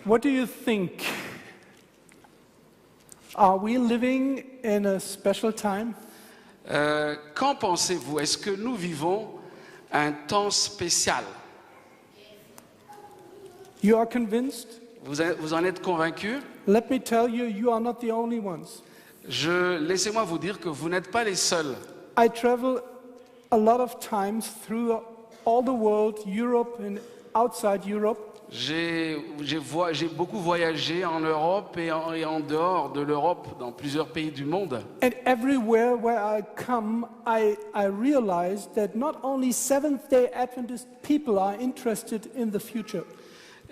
What do you think? Are we living in a special time? Qu'en pensez-vous? Est-ce que nous vivons un temps spécial? You are convinced? Vous en êtes convaincus? Let me tell you, you are not the only ones. Laissez-moi vous dire que vous n'êtes pas les seuls. I travel a lot of times through all the world, Europe and outside Europe. J'ai beaucoup voyagé en Europe et en dehors de l'Europe, dans plusieurs pays du monde. And everywhere where I come, I realize that not only Seventh-day Adventist people are interested in the future.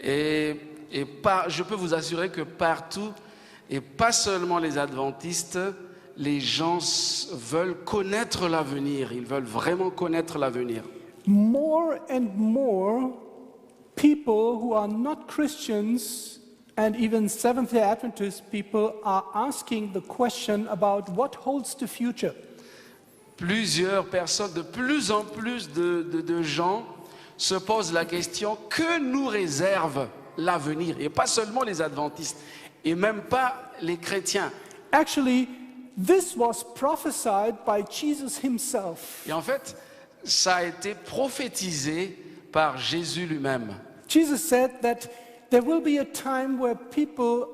Je peux vous assurer que partout, et pas seulement les adventistes, les gens veulent connaître l'avenir. Ils veulent vraiment connaître l'avenir. More and more people who are not Christians and even Seventh-day Adventist people are asking the question about what holds the future. Plusieurs personnes, de plus en plus de gens se posent la question, que nous réserve l'avenir? Et pas seulement les adventistes, et même pas les chrétiens. Actually, this was prophesied by Jesus himself. Et en fait, ça a été prophétisé par Jésus lui-même. Jesus said that there will be a time where people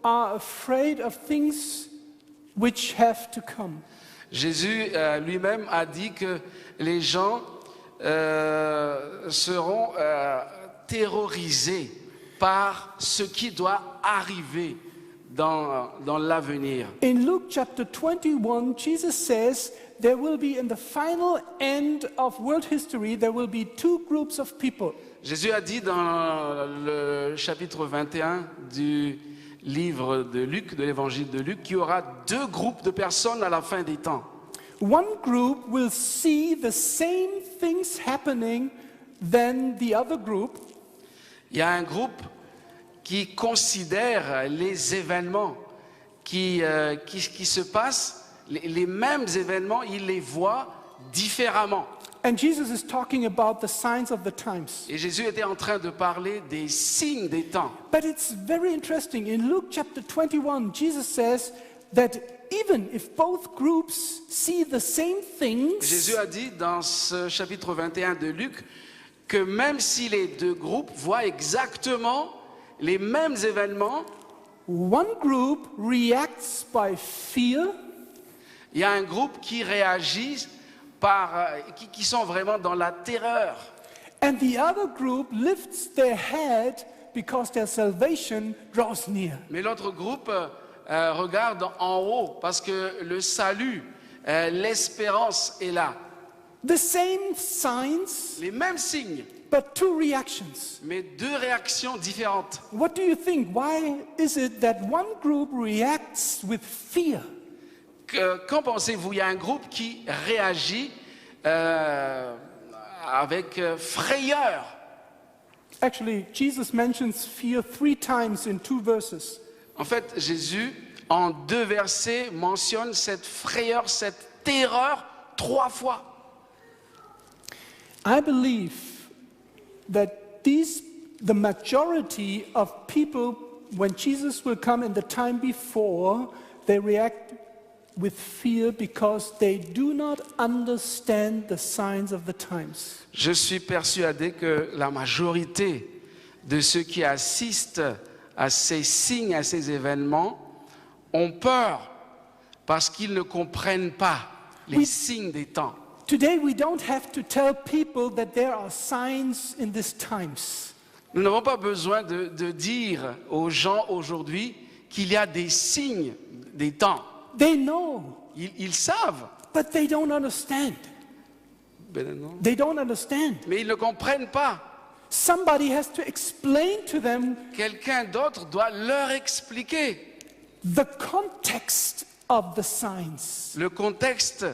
are afraid of things which have to come. Jésus lui-même a dit que les gens seront terrorisés par ce qui doit arriver dans l'avenir. In Luke chapter 21, Jesus says there will be in the final end of world history, there will be two groups of people. Jésus a dit dans le chapitre 21 du livre de Luc, de l'évangile de Luc, qu'il y aura deux groupes de personnes à la fin des temps. One group will see the same things happening than the other group. Il y a un groupe qui considère les événements qui se passent, les mêmes événements, il les voit différemment. And Jesus is talking about the signs of the times. Et Jésus était en train de parler des signes des temps. But it's very interesting. In Luke chapter 21, Jesus says that even if both groups see the same things, Jésus a dit dans ce chapitre 21 de Luc que même si les deux groupes voient exactement les mêmes événements, one group reacts by fear, il y a un groupe qui réagit qui sont vraiment dans la terreur. and the other group lifts their head because their salvation draws near. Mais l'autre groupe regarde en haut parce que le salut, l'espérance est là. The same signs, Les mêmes signes, but two reactions. mais deux réactions différentes. What do you think? Why is it that one group reacts with fear? Qu'en pensez-vous? Il y a un groupe qui réagit avec frayeur. Actually, Jesus mentions fear 3 times in 2 verses. En fait, Jésus, en 2 versets, mentionne cette frayeur, cette terreur 3 fois. I believe that the majority of people, when Jesus will come in the time before, they react with fear because they do not understand the signs of the times. Je suis persuadé que la majorité de ceux qui assistent à ces signes, à ces événements, ont peur parce qu'ils ne comprennent pas les signes des temps. Today we don't have to tell people that there are signs in these times. Nous n'avons pas besoin de dire aux gens aujourd'hui qu'il y a des signes des temps. They know, Ils savent, but they don't understand. They don't understand. mais ils ne comprennent pas. Somebody has to explain to them Quelqu'un d'autre doit leur expliquer the context of the signs. le contexte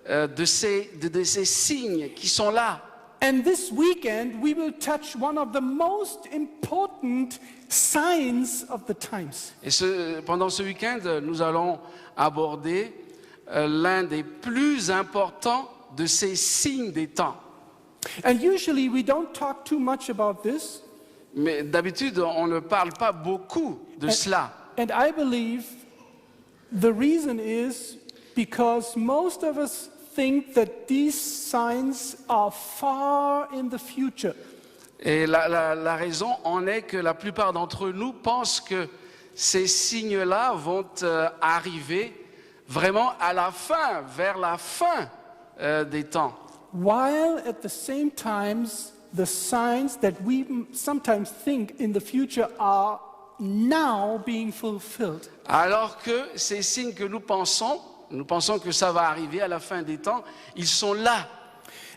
de ces signes qui sont là. And this weekend we will touch one of the most important signs of the times. Et pendant ce week-end, nous allons aborder l'un des plus importants de ces signes des temps. And usually we don't talk too much about this. Mais d'habitude, on ne parle pas beaucoup de cela. And I believe the reason is because most of us think that these signs are far in the future. Et la raison en est que la plupart d'entre nous pensent que ces signes-là vont arriver vraiment à la fin, vers la fin des temps. While at the same times, the signs that we sometimes think in the future are now being fulfilled. Alors que ces signes que nous pensons que ça va arriver à la fin des temps, ils sont là,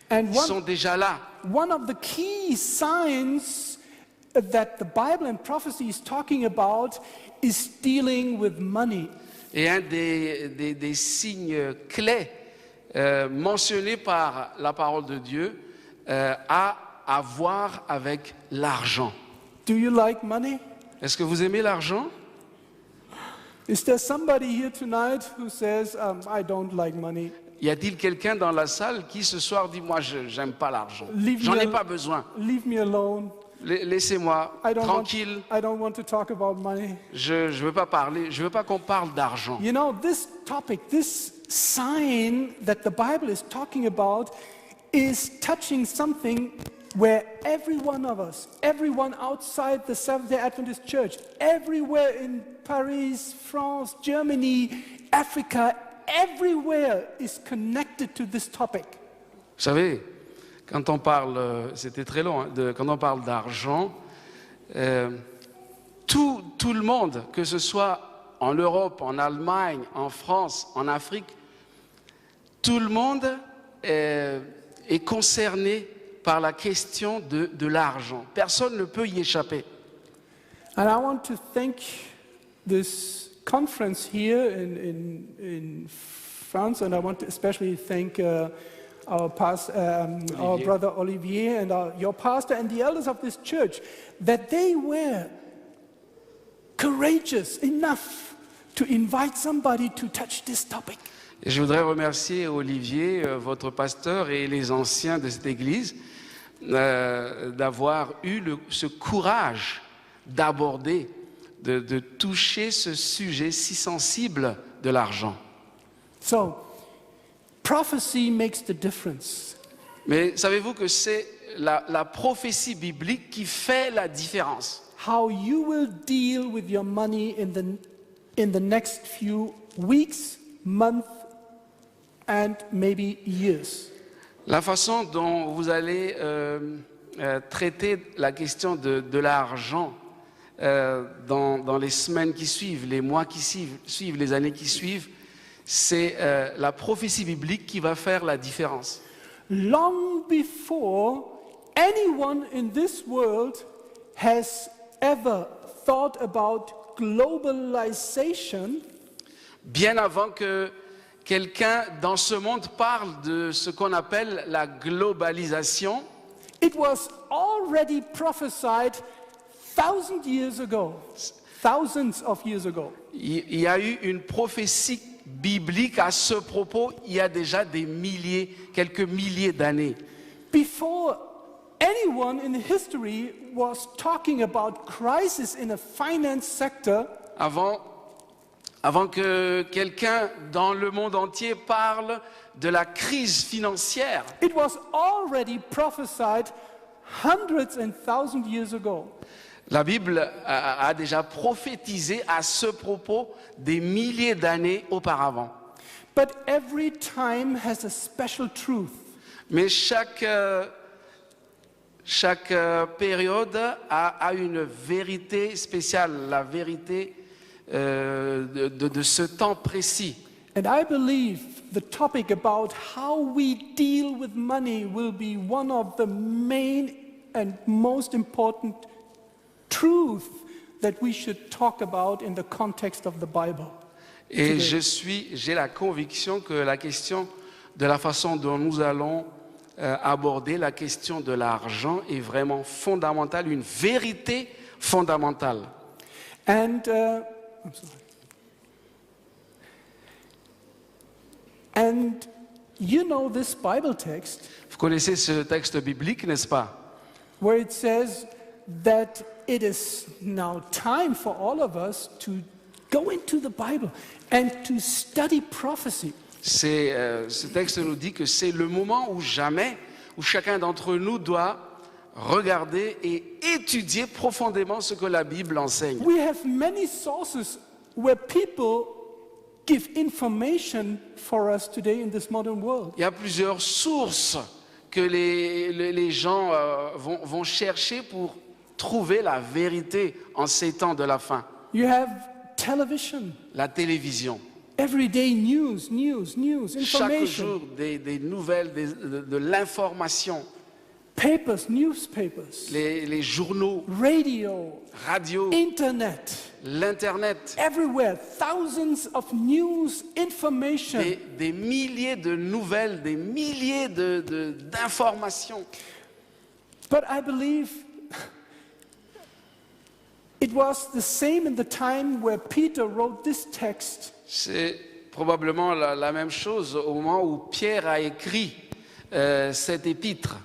And ils sont déjà là. one of the key signs that the Bible and prophecy is talking about is dealing with money. Et un des signes clés mentionnés par la parole de Dieu a à voir avec l'argent. Do you like money? Est-ce que vous aimez l'argent? Is there somebody here tonight who says, I don't like money? Y a-t-il quelqu'un dans la salle qui ce soir dit, moi je n'aime pas l'argent, Leave j'en me ai al- pas besoin, Leave me alone. laissez-moi tranquille, I don't want to talk about money. je veux pas parler, je veux pas qu'on parle d'argent. You know, this topic, this sign that the Bible is talking about is touching something where every one of us, everyone outside the Seventh-day Adventist Church, everywhere in Paris, France, Germany, Africa, everywhere is connected to this topic. Vous savez, quand on parle, c'était très long, hein, quand on parle d'argent, tout le monde, que ce soit en Europe, en Allemagne, en France, en Afrique, tout le monde est concerné par la question de l'argent. Personne ne peut y échapper. And I want to thank this conference here in France, and I want to especially thank our brother Olivier and your pastor and the elders of this church, that they were courageous enough to invite somebody to touch this topic. Et je voudrais remercier Olivier, votre pasteur, et les anciens de cette église d'avoir eu ce courage d'aborder, de toucher ce sujet si sensible de l'argent. So, prophecy makes the difference. Mais savez-vous que c'est la prophétie biblique qui fait la différence? How you will deal with your money in the next few weeks, months, and maybe years. La façon dont vous allez traiter la question de l'argent dans les semaines qui suivent, les mois qui suivent, les années qui suivent, c'est la prophétie biblique qui va faire la différence. Long before anyone in this world has ever thought about globalization, Bien avant que quelqu'un dans ce monde parle de ce qu'on appelle la globalisation, it was already prophesied thousands of years ago. il y a eu une prophétie biblique à ce propos il y a déjà quelques milliers d'années. Before anyone in history was talking about crisis in the finance sector, Avant que quelqu'un dans le monde entier parle de la crise financière, it was already prophesied hundreds and thousands years ago. la Bible a déjà prophétisé à ce propos des milliers d'années auparavant. But every time has a special truth. Mais chaque période a une vérité spéciale, la vérité de ce temps précis. And I believe the topic about how we deal with money will be one of the main and most important truths that we should talk about in the context of the Bible. Et j'ai la conviction que la question de la façon dont nous allons aborder la question de l'argent est vraiment fondamentale, une vérité fondamentale. And I'm sorry. And you know this Bible text Vous connaissez ce texte biblique, n'est-ce pas? where it says that it is now time for all of us to go into the Bible and to study prophecy. Ce texte nous dit que c'est le moment ou jamais où chacun d'entre nous doit regarder et étudier profondément ce que la Bible enseigne. We have many sources where people give information for us today in this modern world. Il y a plusieurs sources que les gens vont chercher pour trouver la vérité en ces temps de la fin. You have television, La télévision. everyday news, Chaque information, jour, des nouvelles, de l'information. papers, newspapers, Les journaux, radio, radio, internet, l'Internet. everywhere, thousands of news, information. Des milliers de nouvelles, des milliers d'informations. But I believe it was the same in the time where Peter wrote this text. C'est probablement la même chose au moment où Pierre a écrit cet épître.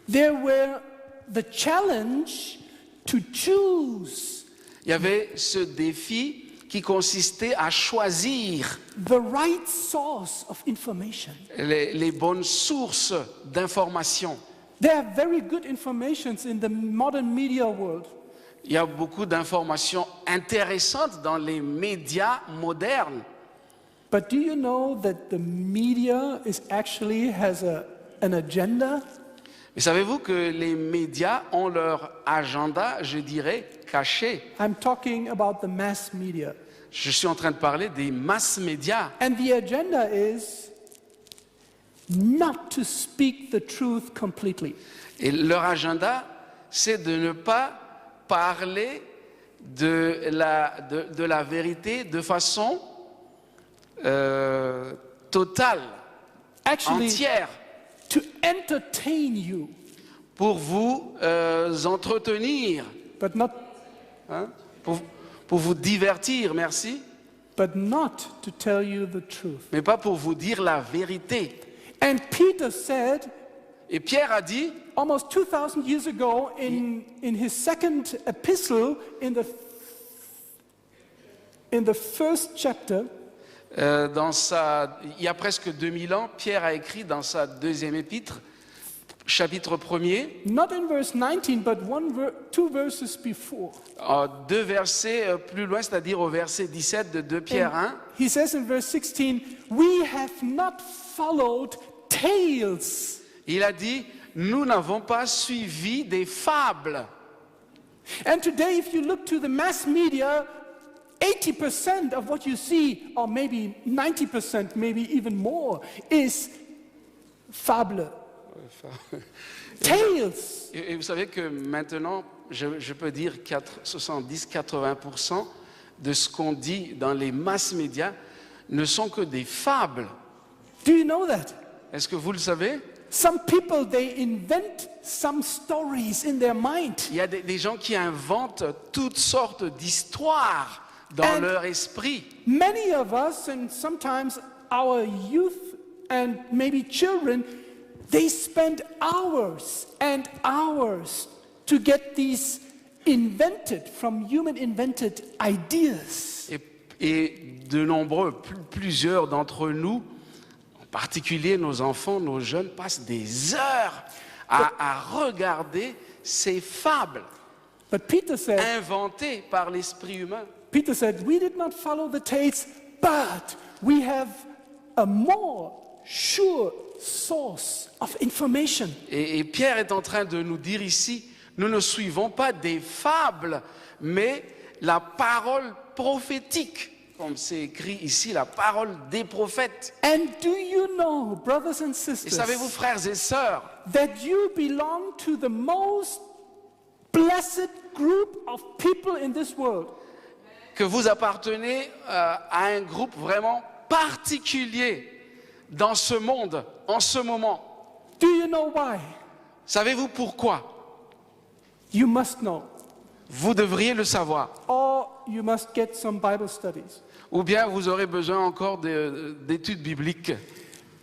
There were the challenge to choose Il y avait ce défi qui consistait à choisir the right source of information. les bonnes sources d'information. There are very good informations in the modern media world. Il y a beaucoup d'informations intéressantes dans les médias modernes. But do you know that the media has an agenda? Mais savez-vous que les médias ont leur agenda, je dirais, caché? I'm talking about the mass media. Je suis en train de parler des masses médias. And the agenda is not to speak the truth completely. Et leur agenda, c'est de ne pas parler de la vérité de façon totale, Actually, entière, to entertain you, pour vous entretenir, but not hein, pour vous divertir, merci, but not to tell you the truth. mais pas pour vous dire la vérité. And Peter said Et Pierre a dit, almost 2,000 years ago in his second epistle in the first chapter, il y a presque 2000 ans, Pierre a écrit dans sa deuxième épître, chapitre 1er, not in verse 19 but two verses before. Deux versets plus loin, c'est-à-dire au verset 17 de 2 Pierre 1, He says in verse 16, "We have not followed tales." il a dit, nous n'avons pas suivi des fables. And today, if you look to the mass media, 80% of what you see, or maybe 90%, maybe even more, is fable. Tales. Et vous savez que maintenant, je peux dire 70-80% de ce qu'on dit dans les masses médias ne sont que des fables. Do you know that? Est-ce que vous le savez? Some people, they invent some stories in their mind. Il y a des gens qui inventent toutes sortes d'histoires dans leur esprit. Many of us, and sometimes our youth and maybe children, they spend hours and hours to get these invented, from human invented ideas. Et de nombreux, plusieurs d'entre nous, en particulier nos enfants, nos jeunes, passent des heures à regarder ces fables But Peter said, inventées par l'esprit humain. we did not follow the tales, but we have a more sure source of information. Et Pierre est en train de nous dire ici, nous ne suivons pas des fables, mais la parole prophétique, comme c'est écrit ici, la parole des prophètes. And do you know, brothers and Et sisters, savez-vous, frères et sœurs, that you belong to the most blessed group of people in this world? que vous appartenez à un groupe vraiment particulier dans ce monde, en ce moment. Do you know why? Savez-vous pourquoi? You must know. Vous devriez le savoir. Or you must get some Bible studies. Ou bien vous aurez besoin encore d'études bibliques.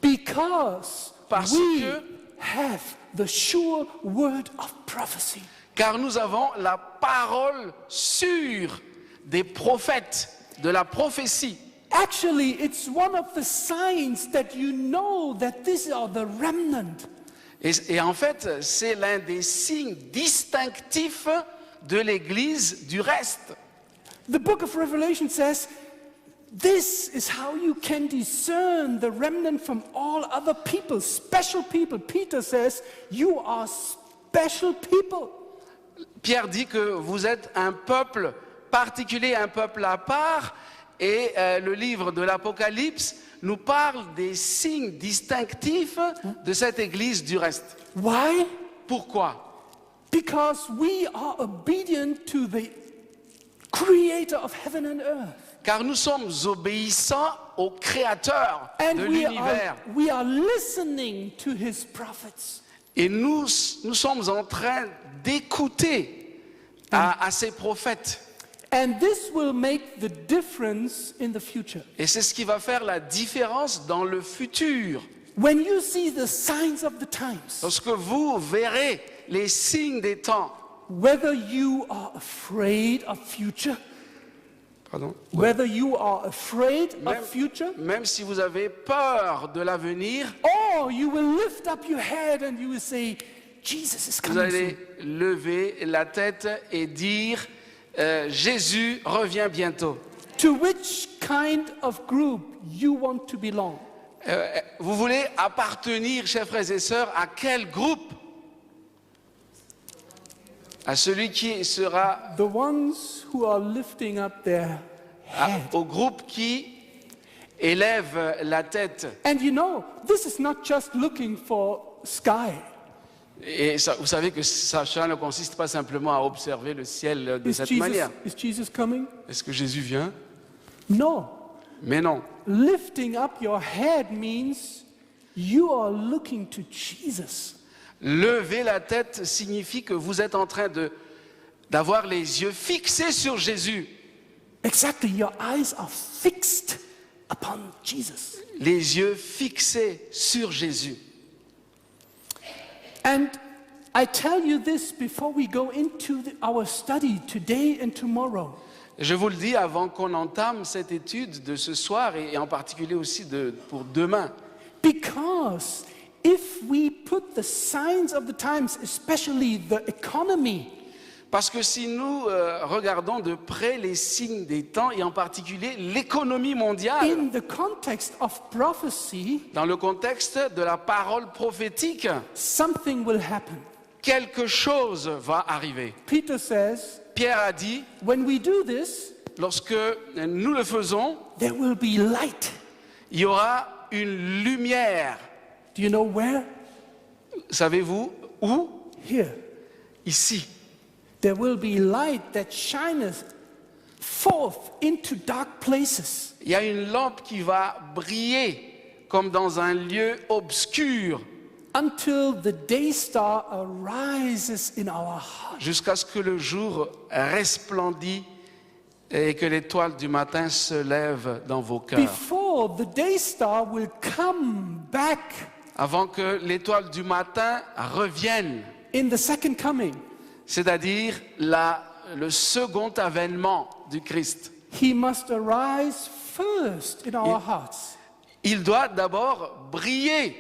Because Parce we que- have the sure word of prophecy. car nous avons la parole sûre des prophètes, de la prophétie. Actually, it's one of the signs that you know that these are the remnant. Et en fait, c'est l'un des signes distinctifs de l'Église du reste. The book of Revelation says, this is how you can discern the remnant from all other people, special people. Peter says, you are special people. Pierre dit que vous êtes un peuple particulier, un peuple à part, et le livre de l'Apocalypse nous parle des signes distinctifs de cette Église du reste. Why? Pourquoi? Because we are obedient to the creator of heaven and earth. Car nous sommes obéissants au Créateur de And l'univers. we are listening to his prophets. Et nous sommes en train d'écouter à ces prophètes. And this will make the difference in the future. Et c'est ce qui va faire la différence dans le futur. When you see the signs of the times, Lorsque vous verrez les signes des temps. whether you are afraid of future, Pardon? whether you are afraid Même, of future, même si vous avez peur de l'avenir, or you will lift up your head and you will say, Jesus is vous coming allez soon. lever la tête et dire Jésus revient bientôt. To which kind of group you want to belong? Vous voulez appartenir, chers frères et sœurs, à quel groupe? À celui qui sera The ones who are lifting up their head. au groupe qui élève la tête. And you know, this is not just looking for sky. Et ça, vous savez que cela ne consiste pas simplement à observer le ciel de cette manière. Is Jesus coming? Est-ce que Jésus vient? No. Mais non. Lifting up your head means you are looking to Jesus. Lever la tête signifie que vous êtes en train d'avoir les yeux fixés sur Jésus. Exactly, your eyes are fixed upon Jesus. Les yeux fixés sur Jésus. And I tell you this before we go into our study today and tomorrow. Je vous le dis avant qu'on entame cette étude de ce soir et en particulier aussi pour demain. Because if we put the signs of the times, especially the economy, Parce que si nous regardons de près les signes des temps et en particulier l'économie mondiale, in the context of prophecy, dans le contexte de la parole prophétique, something will happen. quelque chose va arriver. Peter says, Pierre a dit, when we do this, lorsque nous le faisons, there will be light. il y aura une lumière. Do you know where? Savez-vous où? Here. Ici. There will be light that shineth forth into dark places. Il y a une lampe qui va briller comme dans un lieu obscur Until the day star arises in our heart. jusqu'à ce que le jour resplendit et que l'étoile du matin se lève dans vos cœurs. Before the day star will come back Avant que l'étoile du matin revienne, in the second coming, c'est-à-dire le second avènement du Christ. he must arise first in our hearts. Il doit d'abord briller,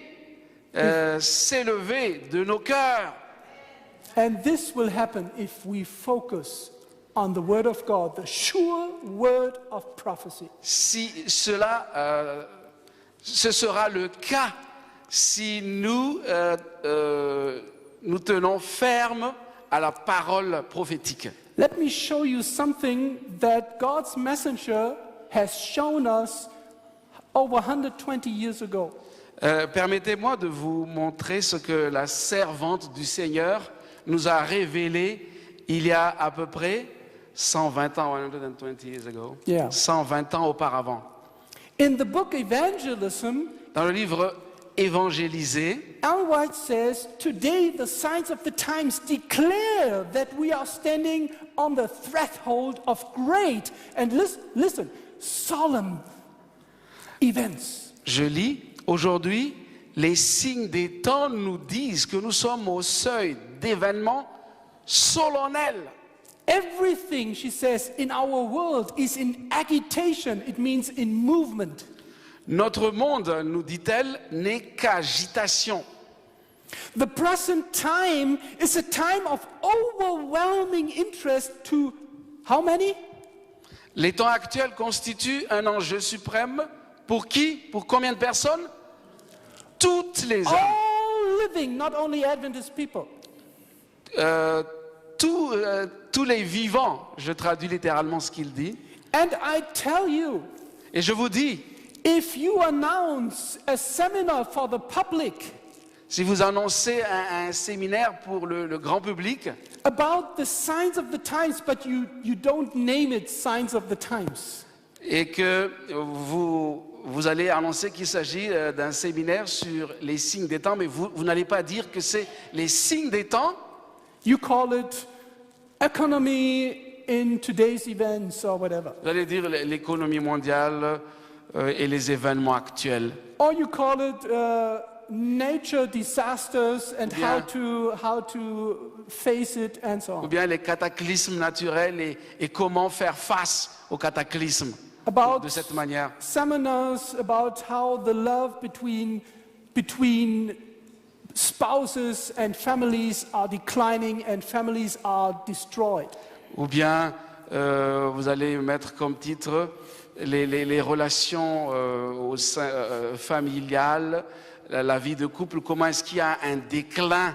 s'élever de nos cœurs. And this will happen if we focus on the word of God, the sure word of prophecy. Si ce sera le cas si nous tenons ferme à la parole prophétique. Let me show you something that God's messenger has shown us over 120 years ago. Permettez-moi de vous montrer ce que la servante du Seigneur nous a révélé il y a à peu près 120 ans, 120 years ago, Yeah. 120 ans auparavant. In the book Evangelism, Dans le livre Évangélisé, Ellen White says, today the signs of the times declare that we are standing on the threshold of great and listen, solemn events. je lis, aujourd'hui, les signes des temps nous disent que nous sommes au seuil d'événements solennel. Everything, she says, in our world is in agitation. It means in movement. Notre monde, nous dit-elle, n'est qu'agitation. The present time is a time of overwhelming interest to how many? Les temps actuels constituent un enjeu suprême pour qui? Pour combien de personnes? Toutes les âmes. All living, not only Adventist people. Tous les vivants, je traduis littéralement ce qu'il dit. And I tell you, Et je vous dis, if you announce a seminar for the public si vous annoncez un séminaire pour le grand public, about the signs of the times, but you don't name it signs of the times, et que vous allez annoncer qu'il s'agit d'un séminaire sur les signes des temps, mais vous n'allez pas dire que c'est les signes des temps, you call it economy in today's events or whatever. vous allez dire l'économie mondiale et les événements actuels. Or you call it nature disasters and Bien. how to face it and so Ou on. bien les cataclysmes naturels et comment faire face aux cataclysmes About de cette manière. seminars about how the love between spouses and families are declining and families are destroyed. Ou bien vous allez mettre comme titre les relations familiales, la vie de couple, comment est-ce qu'il y a un déclin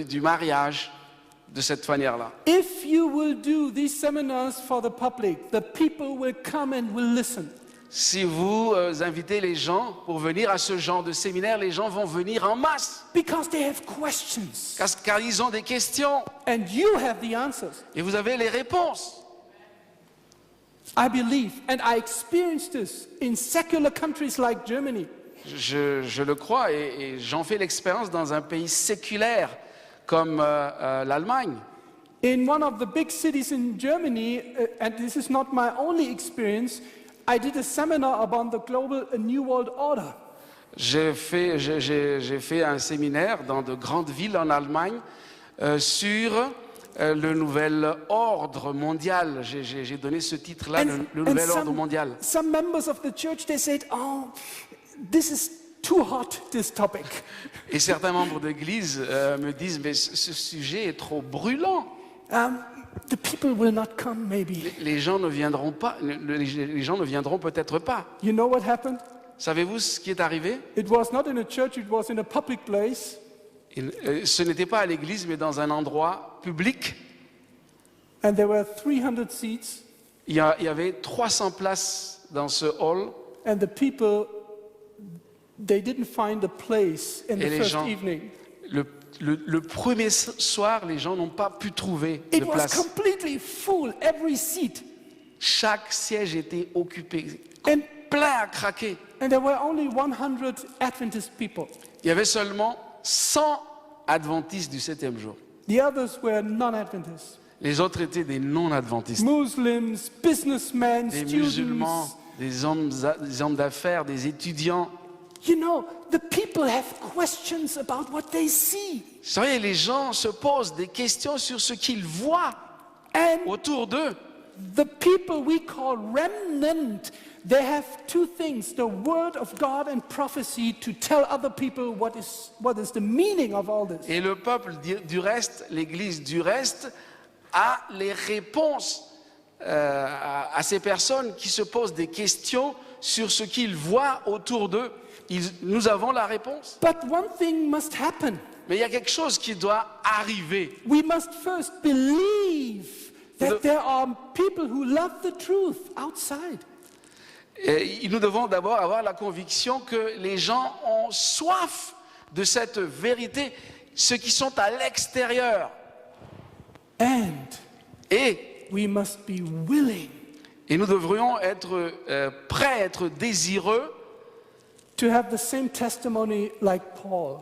du mariage de cette manière-là. If you will do these seminars for the public, the people will come and will listen. Si vous invitez les gens pour venir à ce genre de séminaire, les gens vont venir en masse, Because they have questions. car ils ont des questions And you have the answers. et vous avez les réponses. I believe, and I experienced this in secular countries like Germany. Je le crois et j'en fais l'expérience dans un pays séculaire comme l'Allemagne. In one of the big cities in Germany, and this is not my only experience, I did a seminar about the global New World Order. J'ai fait un séminaire dans de grandes villes en Allemagne sur le nouvel ordre mondial. J'ai donné ce titre-là, le nouvel ordre mondial. Some members of the church, they said, oh, this is too hot, this topic. Et certains membres d'église me disent, mais ce sujet est trop brûlant. The people will not come, maybe. Les gens ne viendront pas, les gens ne viendront peut-être pas. You know what happened? Savez-vous ce qui est arrivé? It was not in a church, it was in a public place. Ce n'était pas à l'église, mais dans un endroit public. And there were 300 seats, Il y avait 300 places dans ce hall. and the people, they didn't find a place in Et the les first gens, evening. le premier soir, les gens n'ont pas pu trouver de It was place. completely full, every seat. Chaque siège était occupé, And, plein à craquer. and there were only 100 Adventist people. Il y avait seulement 100 adventistes du 7e jour. The others were non-Adventists. Les autres étaient des non-adventistes. Muslims, businessmen, Des students. musulmans, des hommes d'affaires, des étudiants. You know, the people have questions about what they see. Vous savez, les gens se posent des questions sur ce qu'ils voient And autour d'eux. the people we call remnant, they have two things, the word of God and prophecy, to tell other people what is the meaning of all this. Et le peuple du reste, l'Église du reste, a les réponses à ces personnes qui se posent des questions sur ce qu'ils voient autour d'eux. Nous avons la réponse. But one thing must happen. Mais il y a quelque chose qui doit arriver. We must first believe that there are people who love the truth outside. Et nous devons d'abord avoir la conviction que les gens ont soif de cette vérité, ceux qui sont à l'extérieur. And Et we must be willing nous devrions être prêts, être désireux to have the same testimony like Paul.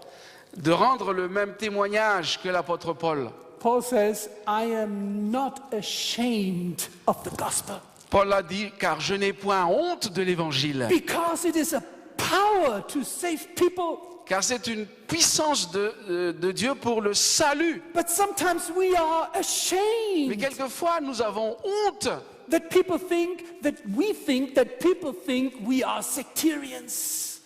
de rendre le même témoignage que l'apôtre Paul. Paul says, I am not ashamed of the gospel Paul a dit, car je n'ai point honte de l'évangile, because it is a power to save people car c'est une puissance de Dieu pour le salut. But sometimes we are Mais ashamed quelquefois, nous avons honte that people think we are sectarians.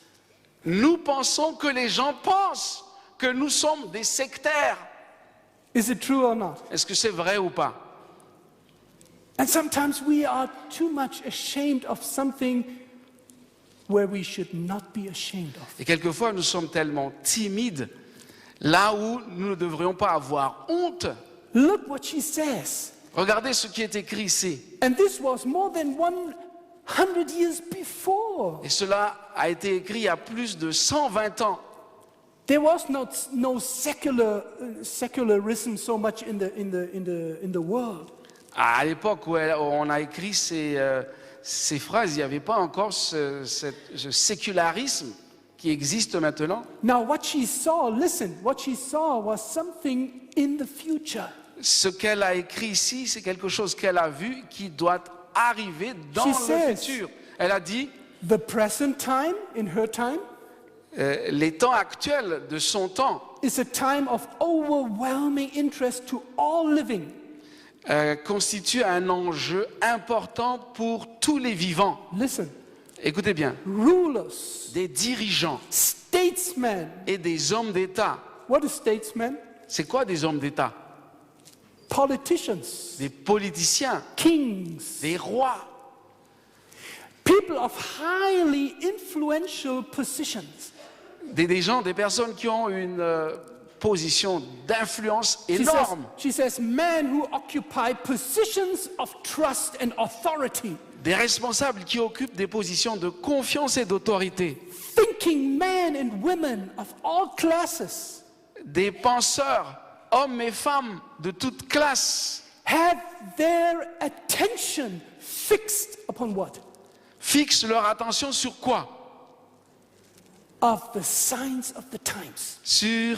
Nous pensons que les gens pensent que nous sommes des sectaires. Is it true or not? Est-ce que c'est vrai ou pas? And sometimes we are too much ashamed of something where we should not be ashamed of. Et quelquefois, nous sommes tellement timides, là où nous ne devrions pas avoir honte. Look what she says. Regardez ce qui est écrit ici. And this was more than 100 years before. Et cela a été écrit il y a plus de 120 ans. There was no secularism so much in the world. À l'époque où on a écrit ces phrases, il n'y avait pas encore ce sécularisme qui existe maintenant. Now what she saw, listen, what she saw was something in the future. Ce qu'elle a écrit ici, c'est quelque chose qu'elle a vu qui doit arriver dans She le says- futur. Elle a dit, The present time, in her time, les temps actuels de son temps is a time of overwhelming interest to all living. constituent un enjeu important pour tous les vivants. Listen, Écoutez bien, rulers, des dirigeants statesmen. et des hommes d'État. What is statesmen? C'est quoi des hommes d'État? Politicians, Des politiciens, kings, des rois, people of highly influential positions. des gens, des personnes qui ont une position d'influence énorme. She says, men who occupy positions of trust and authority, Des responsables qui occupent des positions de confiance et d'autorité. thinking men and women of all classes, Des penseurs, hommes et femmes de toutes classes, have their attention fixed upon what? fixent leur attention sur quoi? Of the signs of the times. Sur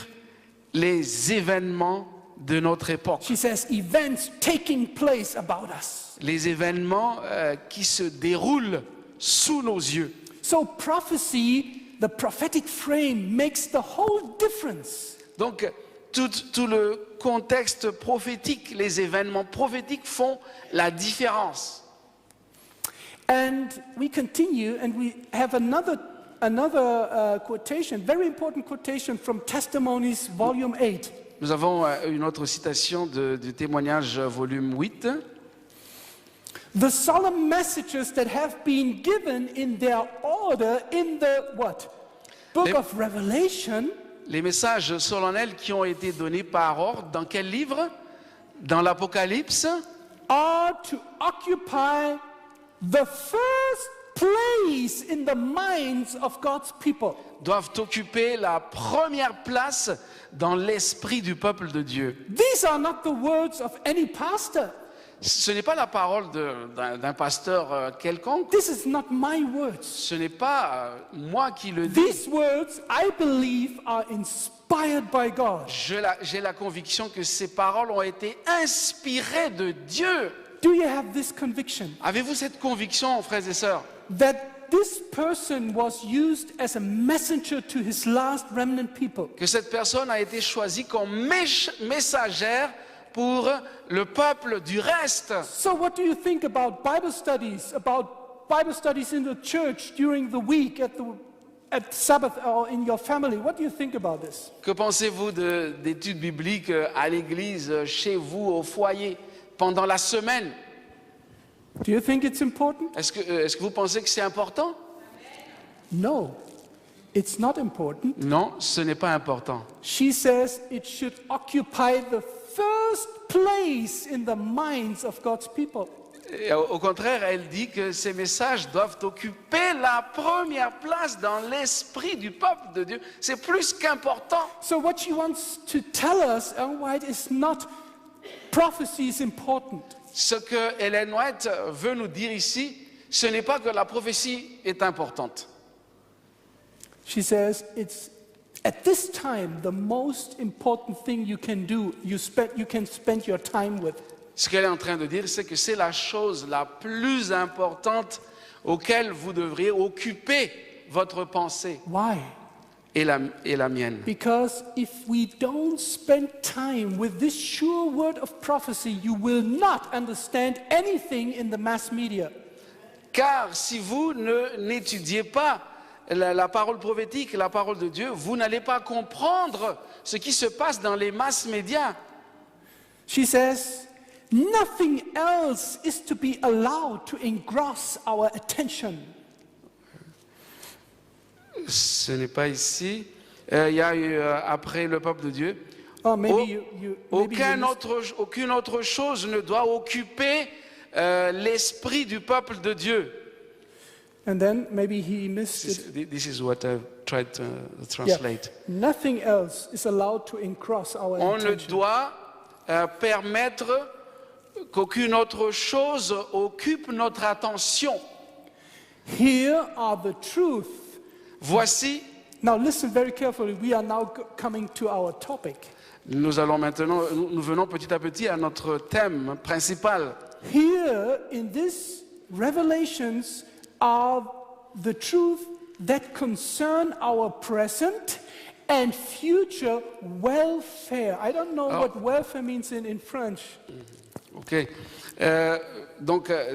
les événements de notre époque. She says, events taking place about us. Les événements qui se déroulent sous nos yeux. So prophecy, the prophetic frame, makes the whole difference. Donc, tout le contexte prophétique, les événements prophétiques font la différence. And we continue, and we have another quotation, very important quotation from Testimonies, volume 8. Nous avons une autre citation du témoignage volume 8. The solemn messages that have been given in their order in the what? Book Les- of Revelation Les messages solennels qui ont été donnés par ordre, dans quel livre? Dans l'Apocalypse, are to occupy the first place in the minds of God's people. doivent occuper la première place dans l'esprit du peuple de Dieu. These are not the words of any pastor. Ce n'est pas la parole d'un pasteur quelconque. This is not my words. Ce n'est pas moi qui le dis. These words, I believe, are inspired by God. J'ai la conviction que ces paroles ont été inspirées de Dieu. Do you have this conviction Avez-vous cette conviction, frères et sœurs, that this person was used as a messenger to his last remnant people? que cette personne a été choisie comme messagère pour le peuple du reste? So what do you think about Bible studies in the church during the week at Sabbath or in your family? What do you think about this? Que pensez-vous d'études bibliques à l'église, chez vous, au foyer, pendant la semaine? Do you think it's important? Est-ce que vous pensez que c'est important? No, it's not important. Non, ce n'est pas important. She says it should occupy the first place in the minds of God's people. Et au contraire, elle dit que ces messages doivent occuper la première place dans l'esprit du peuple de Dieu. C'est plus qu'important. So what she wants to tell us, Ellen White, is not prophecy is important. Ce que Ellen White veut nous dire ici, ce n'est pas que la prophétie est importante. She says it's at this time the most important thing you can do, you can spend your time with. Ce qu'elle est en train de dire, c'est que c'est la chose la plus importante auquel vous devriez occuper votre pensée. Why? et la mienne. Because if we don't spend time with this sure word of prophecy, you will not understand anything in the mass media. Car si vous n'étudiez pas la parole prophétique, la parole de Dieu, vous n'allez pas comprendre ce qui se passe dans les masses médias. She says, nothing else is to be allowed to engross our attention. Ce n'est pas ici. Il y a eu après le peuple de Dieu. Oh, maybe Aucune autre chose ne doit occuper l'esprit du peuple de Dieu. And then maybe he missed it. This is what I've tried to translate. Yeah. Nothing else is allowed to engross our On ne attention. doit permettre qu'aucune autre chose occupe notre attention. Here are the truth. Voici, Now listen very carefully. We are now coming to our topic. nous venons petit à petit à notre thème principal. Here in this revelations are the truth that concern our present and future welfare. I don't know what welfare means in French. Ok.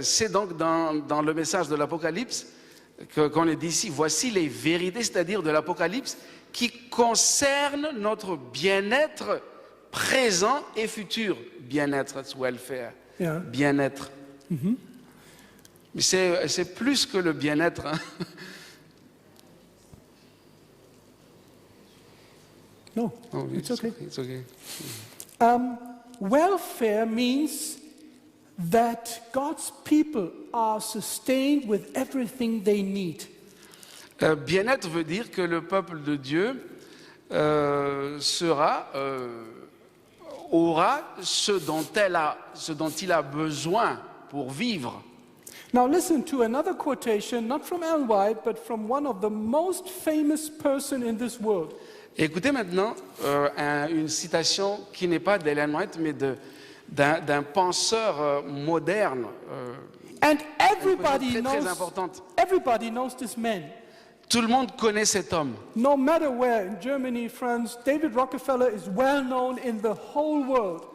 C'est donc dans le message de l'Apocalypse qu'on est dit ici. Voici les vérités, c'est-à-dire de l'Apocalypse, qui concernent notre bien-être présent et futur. Bien-être, welfare, Yeah. bien-être. Mais c'est plus que le bien-être. Hein. No, Oh, it's okay. It's okay. Welfare means that God's people are sustained with everything they need. Bien-être veut dire que le peuple de Dieu aura ce dont il a besoin pour vivre. Now listen to another quotation, not from Ellen White, but from one of the most famous person in this world. Écoutez maintenant une citation qui n'est pas d'Ellen White, mais d'un penseur moderne, And everybody très importante. everybody knows this man. Tout le monde connaît cet homme. No matter where, in Germany, France, David Rockefeller is well known in the whole world,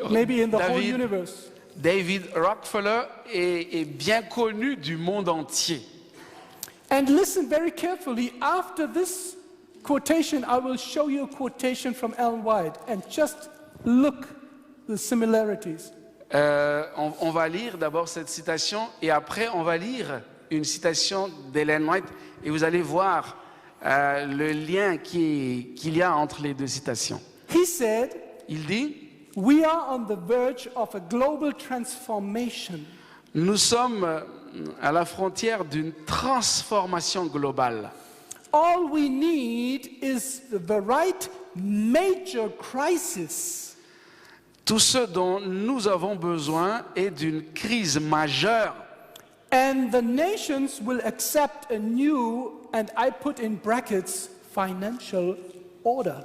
maybe in the whole universe. David Rockefeller est bien connu du monde entier. And listen very carefully, after this quotation, I will show you a quotation from Ellen White, and just look the similarities. On va lire d'abord cette citation et après on va lire une citation d'Ellen White et vous allez voir le lien qu'il y a entre les deux citations. He said, Il dit, we are on the verge of a global transformation. nous sommes à la frontière d'une transformation globale. All we need is the right major crisis. Tout ce dont nous avons besoin est d'une crise majeure. And the nations will accept a new, and I put in brackets, financial order.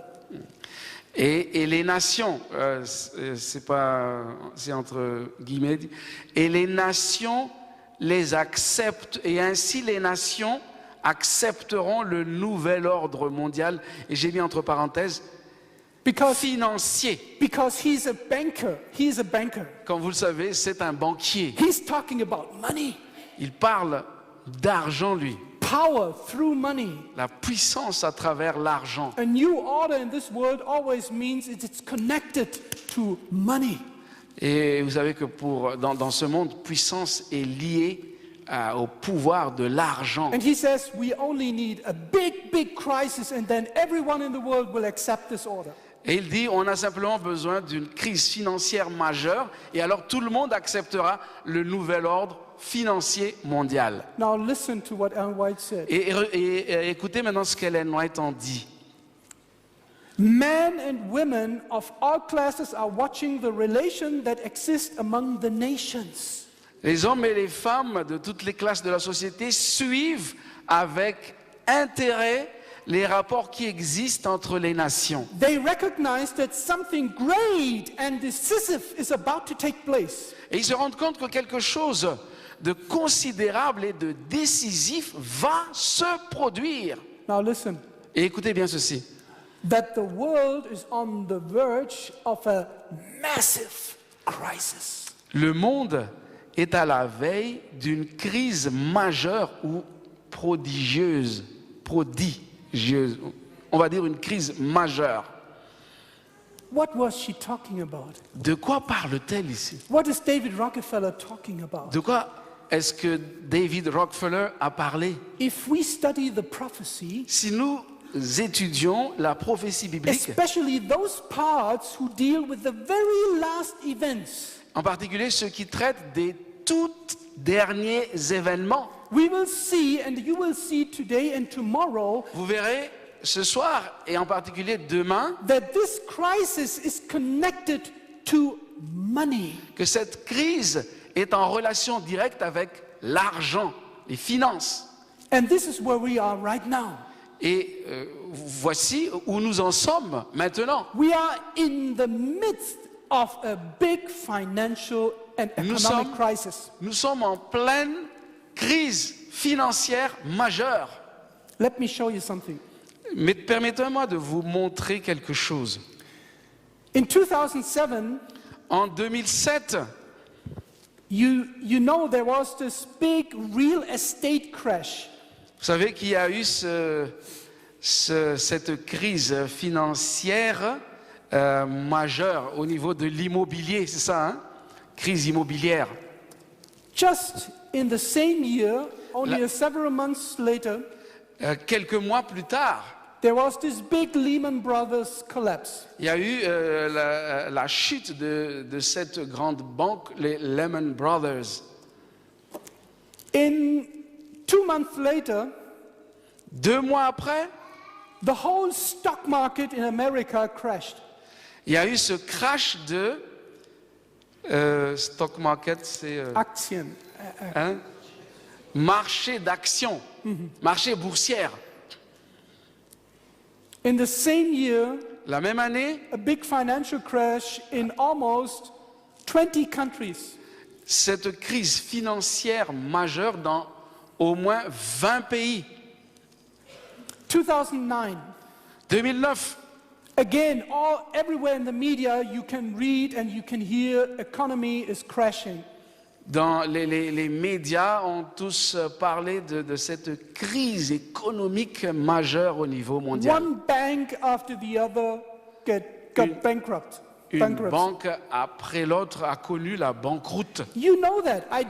Et les nations, c'est entre guillemets, et les nations les acceptent, et ainsi les nations accepteront le nouvel ordre mondial, et j'ai mis entre parenthèses, financier. Because he's a banker. Comme vous le savez, c'est un banquier. He's talking about money, Il parle d'argent, lui. power through money. La puissance à travers l'argent. A new order in this world always means it's connected to money. Et vous savez que dans ce monde, puissance est liée au pouvoir de l'argent. And he says we only need a big crisis, and then everyone in the world will accept this order. Et il dit, on a simplement besoin d'une crise financière majeure, et alors tout le monde acceptera le nouvel ordre financier mondial. Now listen to what Ellen White said. Et écoutez maintenant ce qu'Ellen White en dit. Men and women of all classes are watching the relation that exists among the nations. Les hommes et les femmes de toutes les classes de la société suivent avec intérêt les rapports qui existent entre les nations. They recognize that something great and decisive is about to take place. Et ils se rendent compte que quelque chose de considérable et de décisif va se produire. Now listen. Et écoutez bien ceci. that the world is on the verge of a massive crisis. Le monde est à la veille d'une crise majeure ou prodigieuse. On va dire une crise majeure. What was she talking about? De quoi parle-t-elle ici? What is David Rockefeller talking about? De quoi est-ce que David Rockefeller a parlé? If we study the prophecy, Si nous étudions la prophétie biblique, especially those parts who deal with the very last events, en particulier ceux qui traitent des tout derniers événements, we will see, and you will see today and tomorrow, vous verrez ce soir et en particulier demain that this crisis is connected to money. que cette crise est en relation directe avec l'argent, les finances. And this is where we are right now. Et voici où nous en sommes maintenant. We are in the midst of a big financial and economic crisis. Nous sommes en pleine crise financière majeure. Let me show you something. Mais permettez-moi de vous montrer quelque chose. In 2007, En 2007, you know there was this big real estate crash. vous savez qu'il y a eu cette crise financière majeure au niveau de l'immobilier, c'est ça, hein? Crise immobilière. Just in the same year, only several months later, Quelques mois plus tard, there was this big Lehman Brothers collapse. il y a eu la chute de cette grande banque, les Lehman Brothers. In 2 months later, 2 mois après, the whole stock market in America crashed. il y a eu ce crash de stock market, c'est Aktien. hein, marché d'actions, marché boursière. In the same year, La même année, a big financial crash in almost 20 countries. cette crise financière majeure dans au moins 20 pays. 2009, 2009, again, everywhere in the media you can read and you can hear economy is crashing. dans les médias ont tous parlé de cette crise économique majeure au niveau mondial. One bank after the other got bankrupt. Une Bankruptcy. banque après l'autre a connu la banqueroute. You know that. I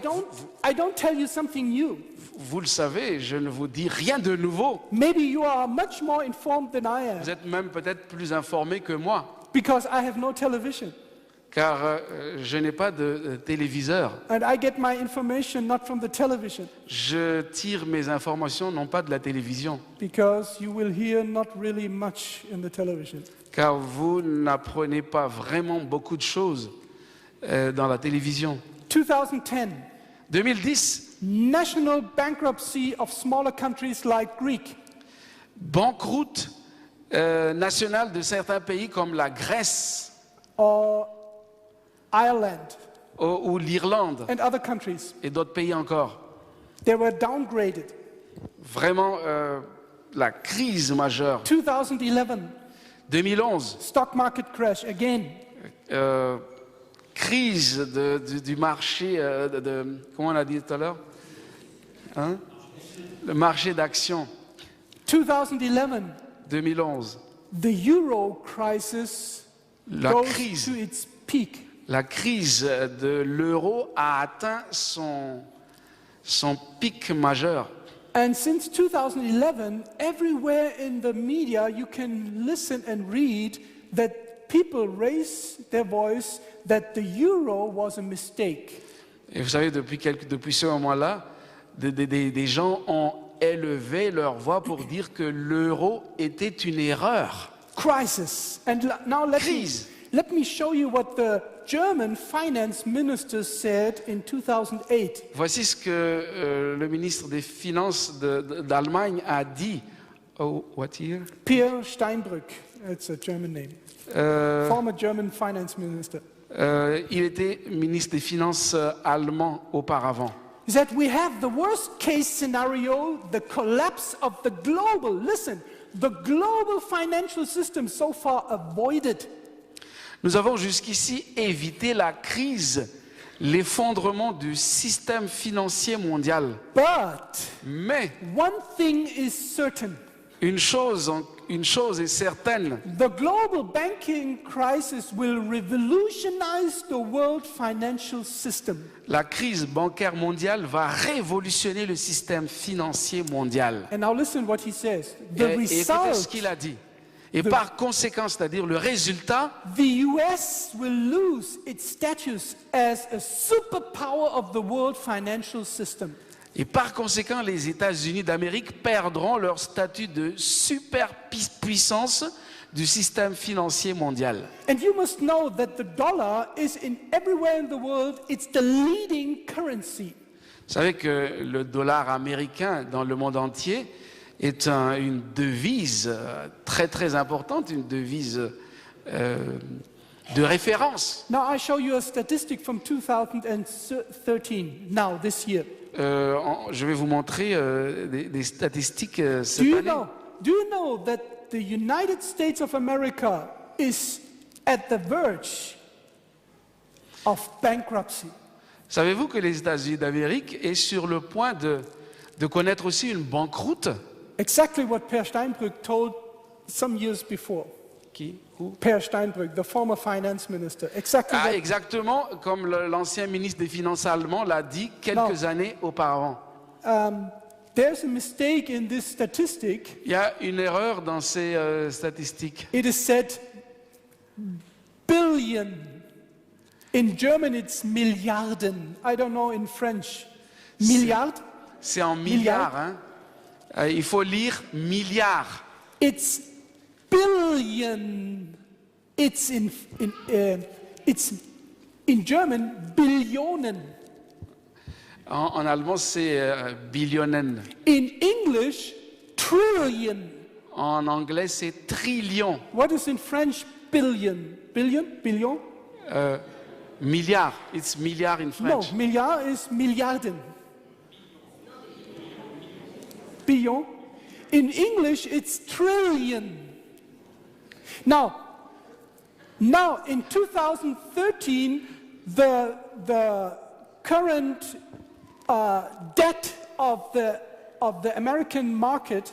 don't tell you something new. Vous le savez, je ne vous dis rien de nouveau. Maybe you are much more informed than I Vous am êtes même peut-être plus informé que moi, because I have no television. car je n'ai pas de téléviseur. And I get my information not from the television Je tire mes informations non pas de la télévision, because you will hear not really much in the television. car vous n'apprenez pas vraiment beaucoup de choses dans la télévision. 2010, 2010, national bankruptcy of smaller countries like Greek. banqueroute nationale de certains pays comme la Grèce Or Ireland ou l'Irlande and other countries. et d'autres pays encore. They were downgraded. Vraiment la crise majeure. 2011, 2011, stock market crash again. crise du marché comment on a dit tout à l'heure, hein? Le marché d'actions. 2011, 2011, the euro crisis la goes crise, to its peak. la crise de l'euro a atteint son pic majeur. And since 2011, everywhere in the media you can listen and read that people raise their voice that the euro was a mistake. Et vous savez, depuis ce moment-là, des gens ont élevé leur voix pour dire que l'euro était une erreur. Crisis. And now Crise. let me show you what the German finance minister said in 2008. Voici ce que le ministre des Finances d'Allemagne a dit. Oh, what year? Peer Steinbrück, it's a German name. Former German finance minister. Il était ministre des Finances allemand auparavant. He said, we have the worst case scenario, the collapse of the global, listen, the global financial system so far avoided. Nous avons jusqu'ici évité la crise, l'effondrement du système financier mondial. But Mais one thing is certain. une chose est certaine, The global banking crisis will revolutionize the world financial system. la crise bancaire mondiale va révolutionner le système financier mondial. And now listen what he says. Et The écoutez ce result, qu'il a dit. Et par conséquent, c'est-à-dire le résultat, the US will lose its status as a superpower of the world financial system. et par conséquent, les États-Unis d'Amérique perdront leur statut de superpuissance du système financier mondial. And you must know that the dollar is in everywhere in the world, it's the leading currency. Vous savez que le dollar américain dans le monde entier est une devise très très importante, une devise de référence. Now I show you a statistic from 2013, now this year. Je vais vous montrer des statistiques Do cette you année. know that the United States of America is at the verge of bankruptcy? Savez-vous que les États-Unis d'Amérique est sur le point de connaître aussi une banqueroute? Exactly what Per Steinbrück told some years before. Qui? Où? Per Steinbrück, the former finance minister. Exactly Ah, what, exactement comme l'ancien ministre des Finances allemand l'a dit quelques années auparavant. there's a mistake in this statistic. Il y a une erreur dans ces statistiques. It is said billion. In German it's Milliarden. I don't know in French. Milliard? C'est en milliards. Hein? Il faut lire milliards. It's billion. It's in German Billionen. En allemand, c'est billionen. In English, trillion. En anglais, c'est trillion. What is in French billion? Billion? Billion? Milliard. It's milliard in No, French. milliard is Milliarden. Billion. In English, it's trillion. Now in 2013, the current debt of the American market,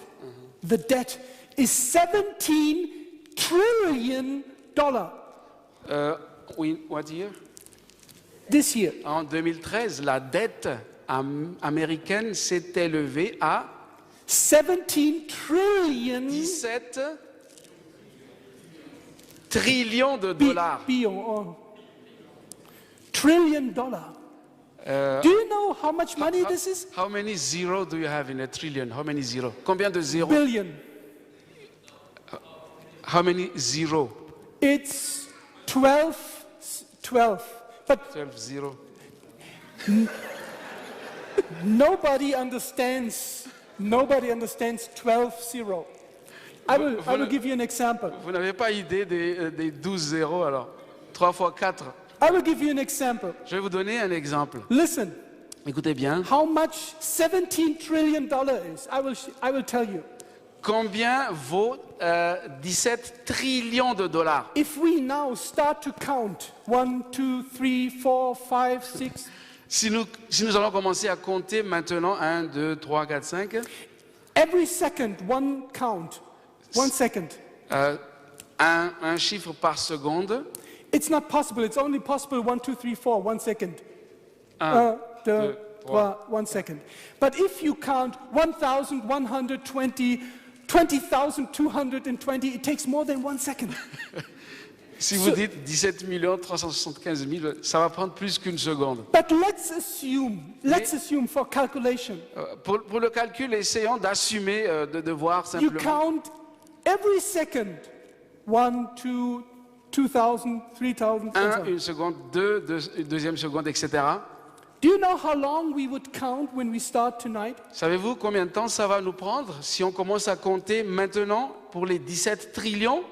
the debt is $17 trillion Oui, what year? this year. En 2013, la dette américaine s'est élevée à 17 trillion 17 trillions de dollars. trillion dollar. Do you know how much money this is? How many zero do you have in a trillion? How many zero? Combien de zéros? Billion. How many zero? It's 12. But 12 zero. nobody understands 12-0. I will give you an example. Vous n'avez pas idée des 12 zéros alors? 3 fois 4. I will give you an example. Je vais vous donner un exemple. Listen, Écoutez bien. how much $17 trillion is. I will tell you. Combien vaut 17 trillions de dollars? If we now start to count 1, 2, 3, 4, 5, 6, Si nous allons commencer à compter maintenant 1, 2, 3, 4, 5, every second, one count, 1 second. un chiffre par seconde. It's not possible. It's only possible 1, 2, 3, 4, 1 second. 1, 2, 2, 3. 1 second. But if you count 1,120, 20,220, it takes more than 1 second. Si vous dites 17 375 000, ça va prendre plus qu'une seconde. But let's assume for calculation, Pour le calcul, essayons d'assumer, de voir you simplement. count every second 1, 2, 2,000, 3,000, 1, une seconde, 2, deuxième seconde, etc. Do you know how long we would count when we start tonight? Savez-vous combien de temps ça va nous prendre si on commence à compter maintenant pour les 17 trillions?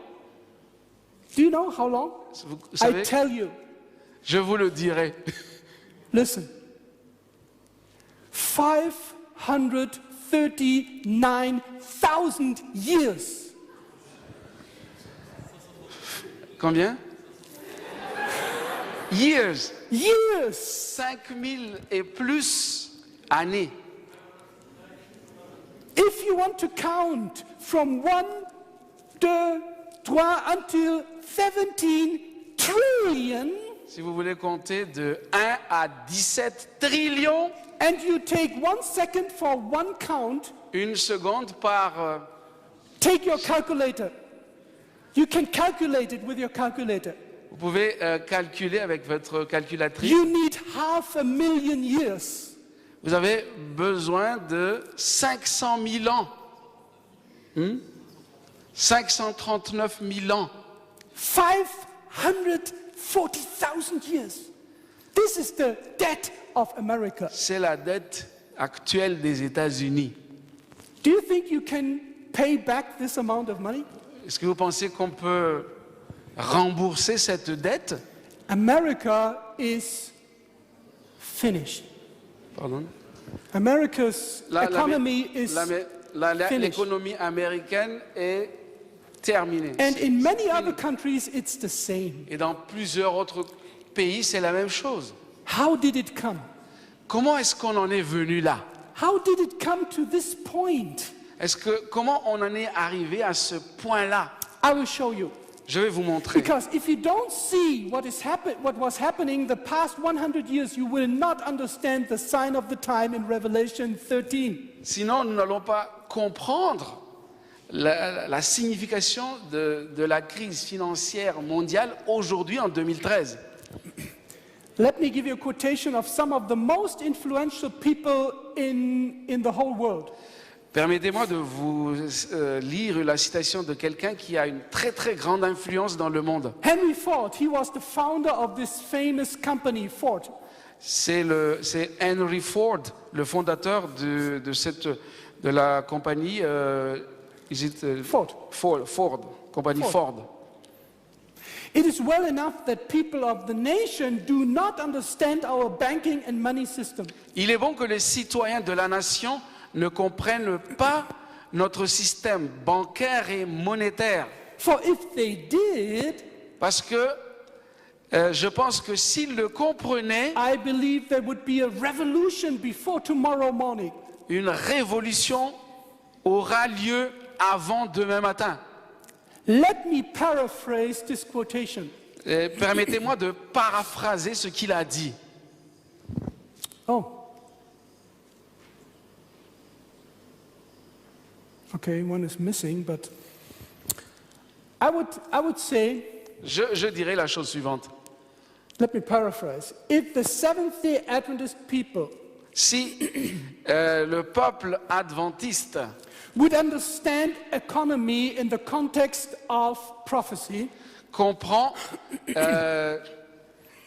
Do you know how long? Vous I savez, tell you. je vous le dirai. Listen. 500 539,000 years. Combien? Years. Years. 5000 et plus années. If you want to count from 1, 2, 3 until 17 trillion, Si vous voulez compter de 1 à 17 trillions, and you take 1 second for one count, une seconde par... take your calculator. You can calculate it with your calculator. vous pouvez calculer avec votre calculatrice. You need 500,000 years. Vous avez besoin de 500 000 ans. 539 000 ans. 540,000 years. This is the debt of America. C'est la dette actuelle des États-Unis. Do you think you can pay back this amount of money? Est-ce que vous pensez qu'on peut rembourser cette dette? America is finished. Pardon? America's economy is finished. L'économie américaine est terminée. And in many other countries, it's the same. Et dans plusieurs autres pays, c'est la même chose. How did it come? Comment est-ce qu'on en est venu là? How did it come to this point? Comment on en est arrivé à ce point-là? I will show you. Je vais vous montrer. Because if you don't see what was happening the past 100 years, you will not understand the sign of the time in Revelation 13. Sinon, nous n'allons pas comprendre la signification de la crise financière mondiale aujourd'hui en 2013. Let me give you a quotation of some of the most influential people in the whole world. Permettez-moi de vous lire la citation de quelqu'un qui a une très très grande influence dans le monde. Henry Ford, he was the founder of this famous company, Ford. C'est Henry Ford, le fondateur de la compagnie Ford, compagnie Ford. It is well enough that people of the nation do not understand our banking and money system. Il est bon que les citoyens de la nation ne comprennent pas notre système bancaire et monétaire. For if they did, parce que je pense que s'ils le comprenaient, I believe there would be a revolution before tomorrow morning. Une révolution aura lieu avant demain matin. Let me paraphrase this quotation. Permettez-moi de paraphraser ce qu'il a dit. Oh. Okay, one is missing, but I would say. Je dirais la chose suivante. Let me paraphrase. If the Seventh-day Adventist people, si le peuple adventiste would understand economy in the context of prophecy, comprend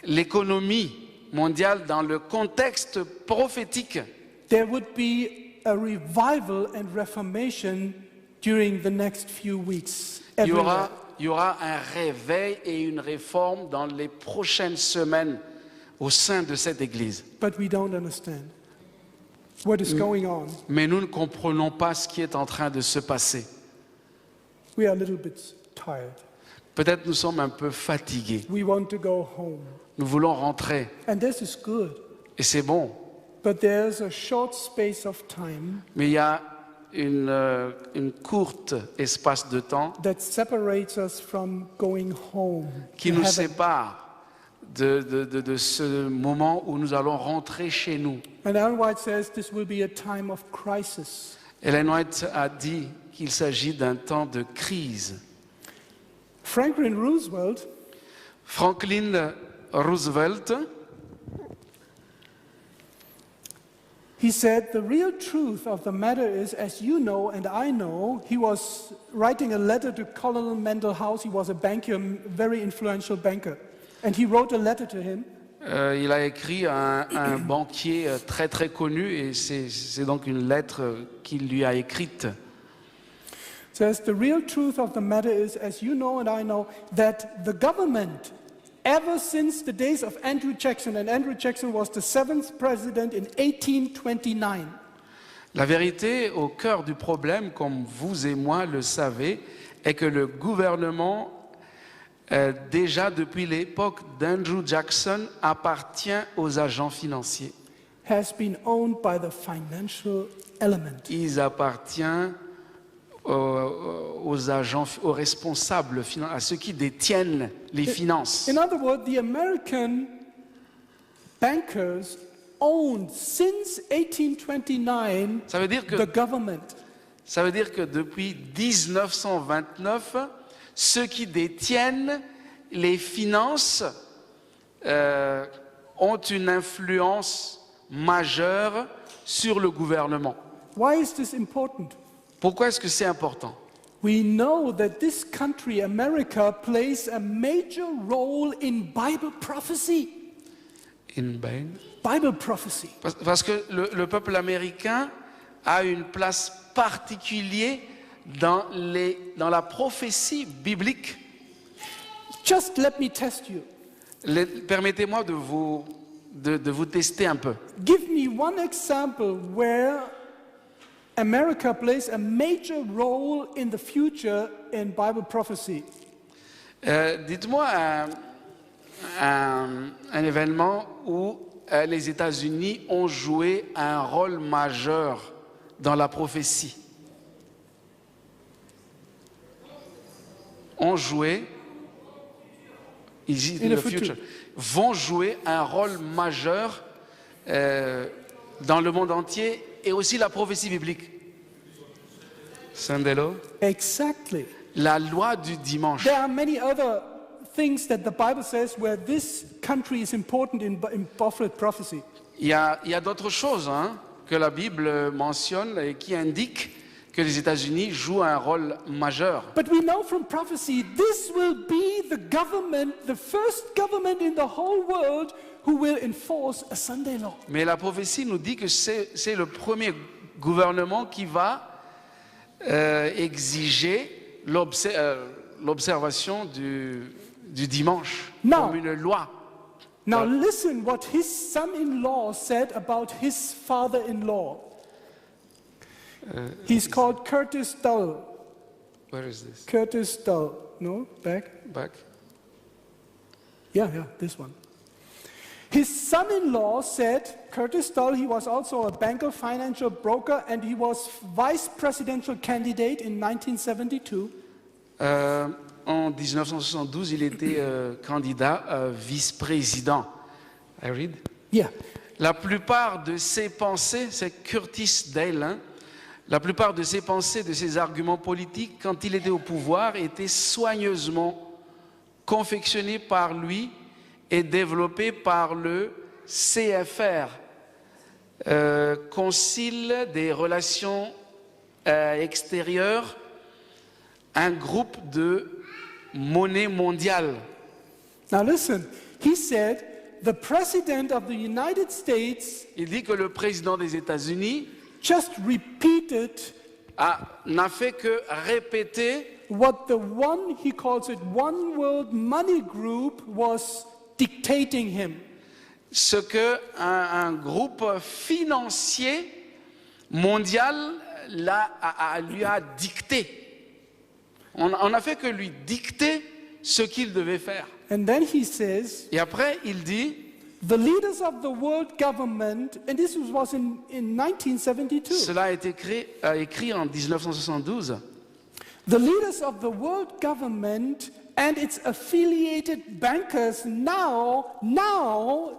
l'économie mondiale dans le contexte prophétique, there would be a revival and reformation during the next few weeks. Il y aura un réveil et une réforme dans les prochaines semaines au sein de cette Église. But we don't understand what is going on. Mais nous ne comprenons pas ce qui est en train de se passer. We are a little bit tired. Peut-être nous sommes un peu fatigués. We want to go home. Nous voulons rentrer. And this is good. Et c'est bon. But there's a short space of time. Mais il y a une courte espace de temps that separates us from going home qui nous sépare de ce moment où nous allons rentrer chez nous. And Ellen White says this will be a time of crisis. Ellen White a dit qu'il s'agit d'un temps de crise. Franklin Roosevelt he said, the real truth of the matter is, as you know and I know, he was writing a letter to Colonel Mendel House. He was a banker, a very influential banker. And he wrote a letter to him. Il a écrit à un banquier très très connu et c'est donc une lettre qu'il lui a écrite. Says, the real truth of the matter is, as you know and I know, that the government, ever since the days of Andrew Jackson, and Andrew Jackson was the 7th president in 1829. La vérité au cœur du problème, comme vous et moi le savez, est que le gouvernement, déjà depuis l'époque d'Andrew Jackson, appartient aux agents financiers. has been owned by the financial element. Ils appartiennent aux agents, aux responsables, à ceux qui détiennent les finances. In other words, the American bankers owned since 1829 Ça veut dire que, the government. ça veut dire que depuis 1929, ceux qui détiennent les finances ont une influence majeure sur le gouvernement. Why is this important? Pourquoi est-ce que c'est important? We know that this country, America, plays a major role in Bible prophecy. In Bain. Bible prophecy. Parce que le peuple américain a une place particulière dans la prophétie biblique. Just let me test you. Permettez-moi de vous tester un peu. Give me one example where America plays a major role in the future in Bible prophecy. Dites-moi un événement où les États-Unis ont joué un rôle majeur dans la prophétie. Ont joué, In the future. vont jouer un rôle majeur dans le monde entier et aussi la prophétie biblique. Sandelo, Exactly. la loi du dimanche. There are many other things that the Bible says where this country is important in prophecy. Il y a d'autres choses que la Bible mentionne et qui indiquent que les États-Unis jouent un rôle majeur. But we know from prophecy this will be the government, the first government in the whole world who will enforce a Sunday law. Mais la prophétie nous dit que c'est le premier gouvernement qui va exiger l'observation du dimanche Non. comme une loi. Now listen what his son-in-law said about his father-in-law. He's called Curtis Dull. Where is this? Curtis Dull. No? Back? Back. Yeah, this one. His son-in-law said, Curtis Dull, he was also a banker, financial broker, and he was vice presidential candidate in 1972. En 1972, il était candidat vice-président. I read. Yeah. La plupart de ses pensées, c'est Curtis Dale, la plupart de ses pensées, de ses arguments politiques, quand il était au pouvoir, étaient soigneusement confectionnés par lui et développés par le CFR, Concile des relations extérieures, un groupe de monnaie mondiale. Now listen, he said, the president of the United States Il dit que le président des États-Unis just repeated n'a fait que répéter what he calls it, One World Money Group was dictating him. ce que un groupe financier mondial lui a dicté. On a fait que lui dicter ce qu'il devait faire. And then he says, Et après, il dit, the leaders of the world government, and this was in 1972, cela a été écrit en 1972, the leaders of the world government and its affiliated bankers now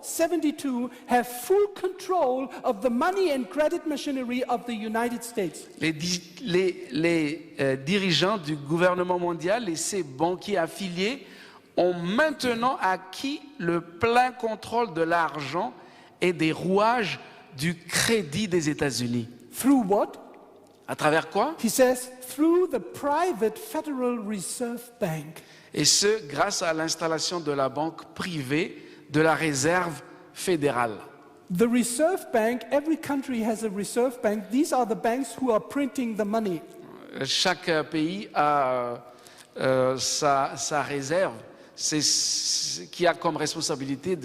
72, have full control of the money and credit machinery of the United States. les dirigeants du gouvernement mondial et ses banquiers affiliés ont maintenant acquis le plein contrôle de l'argent et des rouages du crédit des États-Unis. Through what? À travers quoi? He says, through the private Federal Reserve Bank. Et ce, grâce à l'installation de la banque privée de la réserve fédérale. The Reserve Bank, every country has a Reserve Bank. These are the banks who are printing the money. Chaque pays a sa réserve, qui a comme responsabilité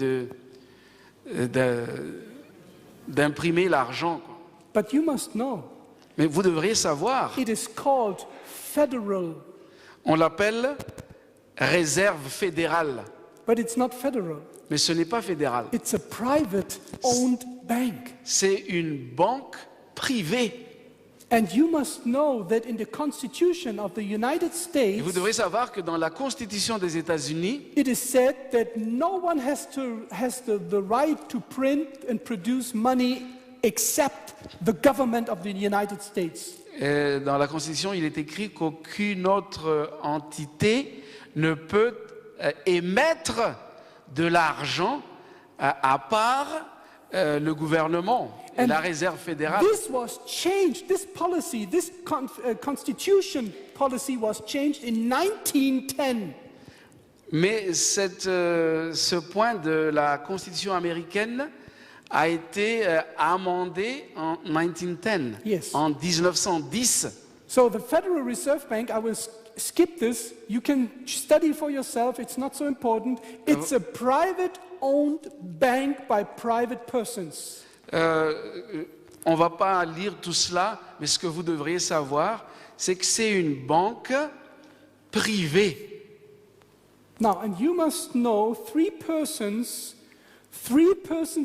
d'imprimer l'argent. But you must know, Mais vous devriez savoir, it is called federal, on l'appelle réserve fédérale, but it's not federal. mais ce n'est pas fédéral. It's a private owned bank. C'est une banque privée. And you must know that in the Constitution of the United Et vous States, devrez savoir que dans la Constitution des États-Unis, it is said that no one has the right to print and produce money except the government of the United States. dans la Constitution, il est écrit qu'aucune autre entité ne peut émettre de l'argent à part le gouvernement et And la réserve fédérale. This was changed, this policy, this constitution policy was changed in 1910. Mais ce point de la Constitution américaine a été amendé en 1910, Yes. en 1910. So the Federal Reserve Bank, I will skip this, you can study for yourself, it's not so important. It's a private owned bank by private persons. On ne va pas lire tout cela, mais ce que vous devriez savoir, c'est que c'est une banque privée. Now, and you must know three persons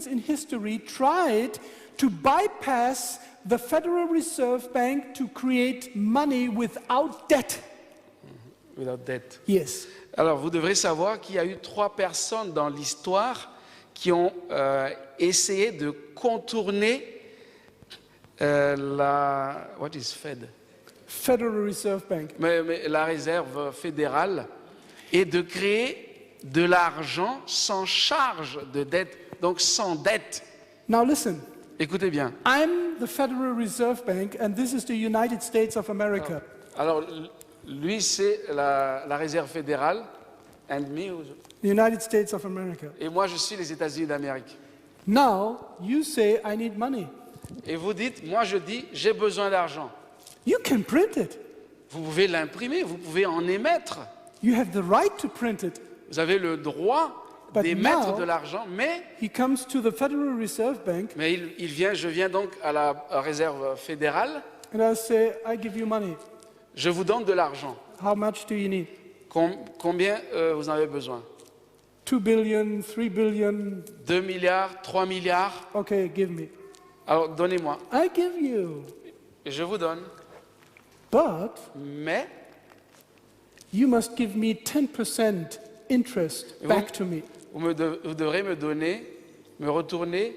in history tried to bypass the Federal Reserve Bank to create money without debt. Without debt. Yes. Alors, vous devrez savoir qu'il y a eu 3 personnes dans l'histoire qui ont essayé de contourner what is Fed? Federal Reserve Bank. Mais la réserve fédérale et de créer de l'argent sans charge de dette, donc sans dette. Now listen, Écoutez bien. I'm the Federal Reserve Bank and this is the United States of America. Alors, lui, c'est la réserve fédérale, and me, The United States of America. et moi, je suis les États-Unis d'Amérique. Now, you say, I need money. Et vous dites, moi, je dis, j'ai besoin d'argent. You can print it. Vous pouvez l'imprimer, vous pouvez en émettre. You have the right to print it. Vous avez le droit But d'émettre now- de l'argent, mais He comes to the Federal Reserve Bank je viens donc à la réserve fédérale, and I say, I give you money. je vous donne de l'argent. How much do you need? Combien vous en avez besoin? 2 billion, 3 billion. 2 milliards, 3 milliards? Okay, give me. Alors donnez-moi. I give you. Et je vous donne. But Mais you must give me 10% interest Et back to me. vous devrez me retourner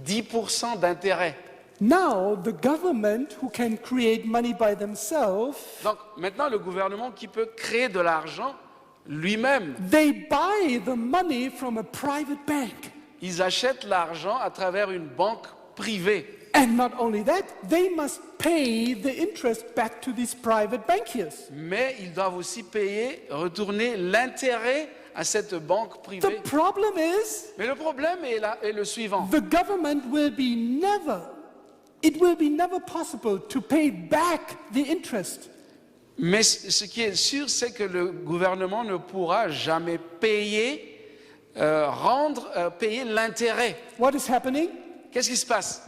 10% d'intérêt. Now, the government who can create money by themselves, Donc maintenant, le gouvernement qui peut créer de l'argent lui-même, they buy the money from a private bank. ils achètent l'argent à travers une banque privée. And not only that, they must pay the interest back to these private bankiers. Mais ils doivent aussi retourner l'intérêt à cette banque privée. The problem is, Mais le problème est le suivant. the government it will be never possible to pay back the interest. Mais ce qui est sûr, c'est que le gouvernement ne pourra jamais payer l'intérêt. What is happening? Qu'est-ce qui se passe?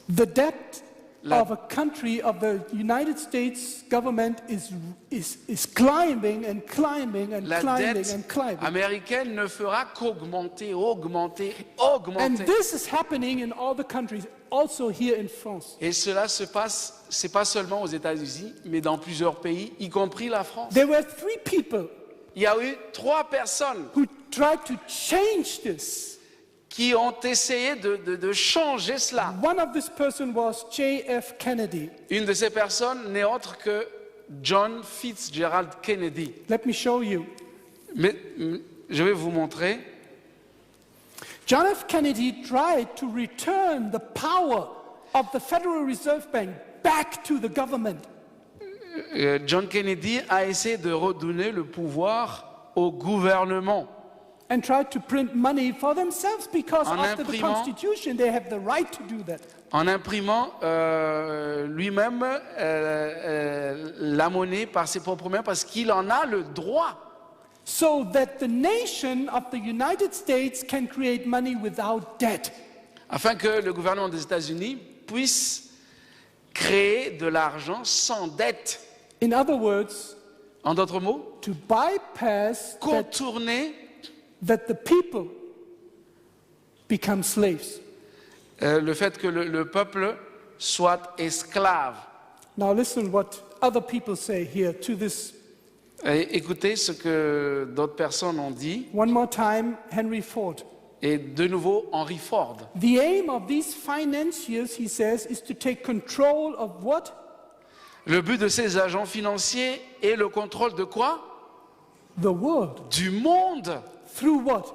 The debt La- of a country, of the United States government is climbing and climbing and La climbing dette and climbing. américaine ne fera qu'augmenter, augmenter, And augmenter. this is happening in all the countries, also here in France. Et cela se passe, c'est pas seulement aux États-Unis, mais dans plusieurs pays, y compris la France. There were 3 people Il y a eu 3 personnes who tried to change this. qui ont essayé de changer cela. One of this person was J.F. Kennedy. Une de ces personnes n'est autre que John Fitzgerald Kennedy. Let me show you. Mais je vais vous montrer. John F. Kennedy tried to return the power of the Federal Reserve Bank back to the government. John Kennedy a essayé de redonner le pouvoir au gouvernement. And tried to print money for themselves because En after the imprimant- Constitution they have the right to do that. En imprimant lui-même la monnaie par ses propres mains parce qu'il en a le droit. So that the nation of the United States can create money without debt. afin que le gouvernement des États-Unis puisse créer de l'argent sans dette. In other words, En d'autres mots, to bypass contourner that the people become slaves. le fait que le peuple soit esclave. Now listen what other people say here to this. Et écoutez ce que d'autres personnes ont dit. One more time, Henry Ford. Et de nouveau, Henry Ford. The aim of these financiers, he says, is to take control of what? Le but de ces agents financiers est le contrôle de quoi? The world. Du monde. Through what?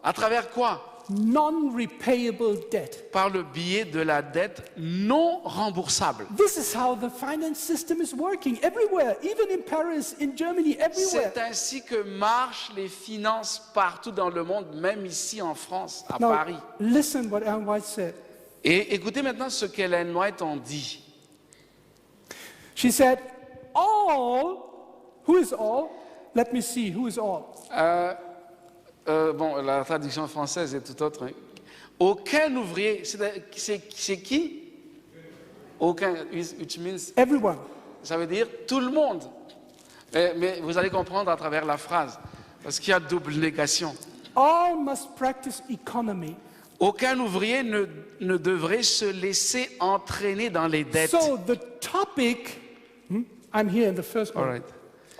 À travers quoi? Non-repayable debt. Par le biais de la dette non remboursable. This is how the finance system is working everywhere, even in Paris, in Germany, everywhere. C'est ainsi que marchent les finances partout dans le monde, même ici en France, à Now, Paris. listen what Ellen White said. Et écoutez maintenant ce qu'Ellen White en dit. She said, all, who is all? Let me see, who is all? Bon, la traduction française est tout autre. Aucun ouvrier, c'est qui? Aucun, which means, Everyone. ça veut dire tout le monde. Mais vous allez comprendre à travers la phrase, parce qu'il y a double négation. All must practice economy. Aucun ouvrier ne devrait se laisser entraîner dans les dettes. So the topic, I'm here in the first All one. right.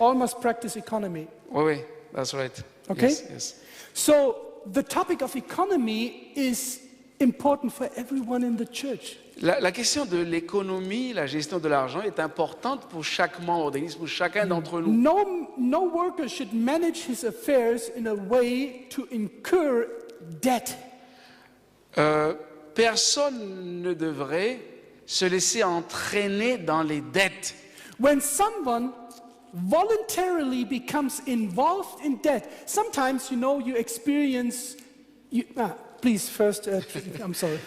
All must practice economy. Oui, that's right. Okay. Yes, yes. So the topic of economy is important for everyone in the church. La question de l'économie, la gestion de l'argent est importante pour chaque membre d'église, pour chacun d'entre nous. No worker should manage his affairs in a way to incur debt. Personne ne devrait se laisser entraîner dans les dettes. When someone voluntarily becomes involved in debt, sometimes, you experience, please first, I'm sorry.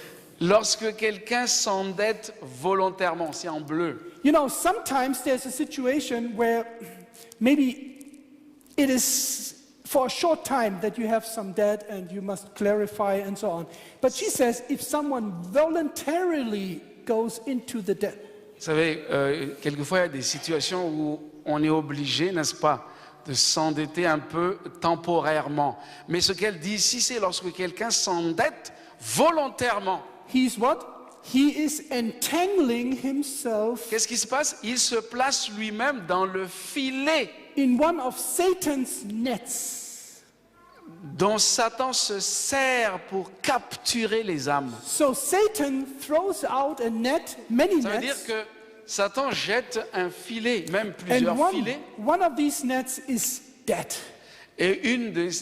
Lorsque quelqu'un s'endette volontairement, c'est en bleu. Sometimes there's a situation where maybe it is for a short time that you have some debt and you must clarify and so on. But she says if someone voluntarily goes into the debt. Vous savez, quelquefois il y a des situations où on est obligé, n'est-ce pas, de s'endetter un peu temporairement. Mais ce qu'elle dit ici, c'est lorsque quelqu'un s'endette volontairement. He's what? He is entangling himself Qu'est-ce qui se passe? Il se place lui-même dans le filet in one of Satan's nets. dont Satan se sert pour capturer les âmes. So Satan throws out a net, many Ça veut dire nets, que Satan jette un filet, même and plusieurs filets, one of these nets is debt. et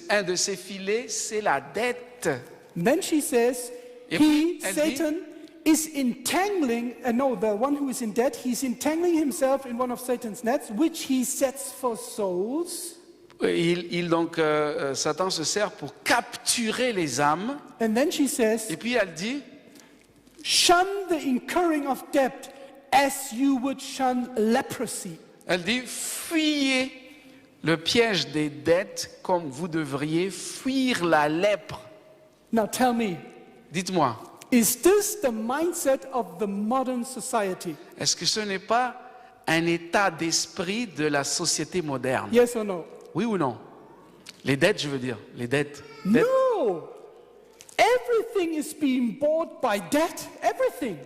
un de ces filets, c'est la dette. And then she says, Et he, puis, elle dit- Satan, is entangling, no, the one who is in debt, he's entangling himself in one of Satan's nets, which he sets for souls. Donc, Satan se sert pour capturer les âmes. And then she says, Et puis elle dit, shun the incurring of debt as you would shun leprosy. fuyez le piège des dettes comme vous devriez fuir la lèpre. Now tell me, Dites-moi, is this the mindset of the modern society? est-ce que ce n'est pas un état d'esprit de la société moderne? Yes or no? Oui ou non? Les dettes, je veux dire, les dettes. Dettes. No! Everything is being bought by debt. Everything.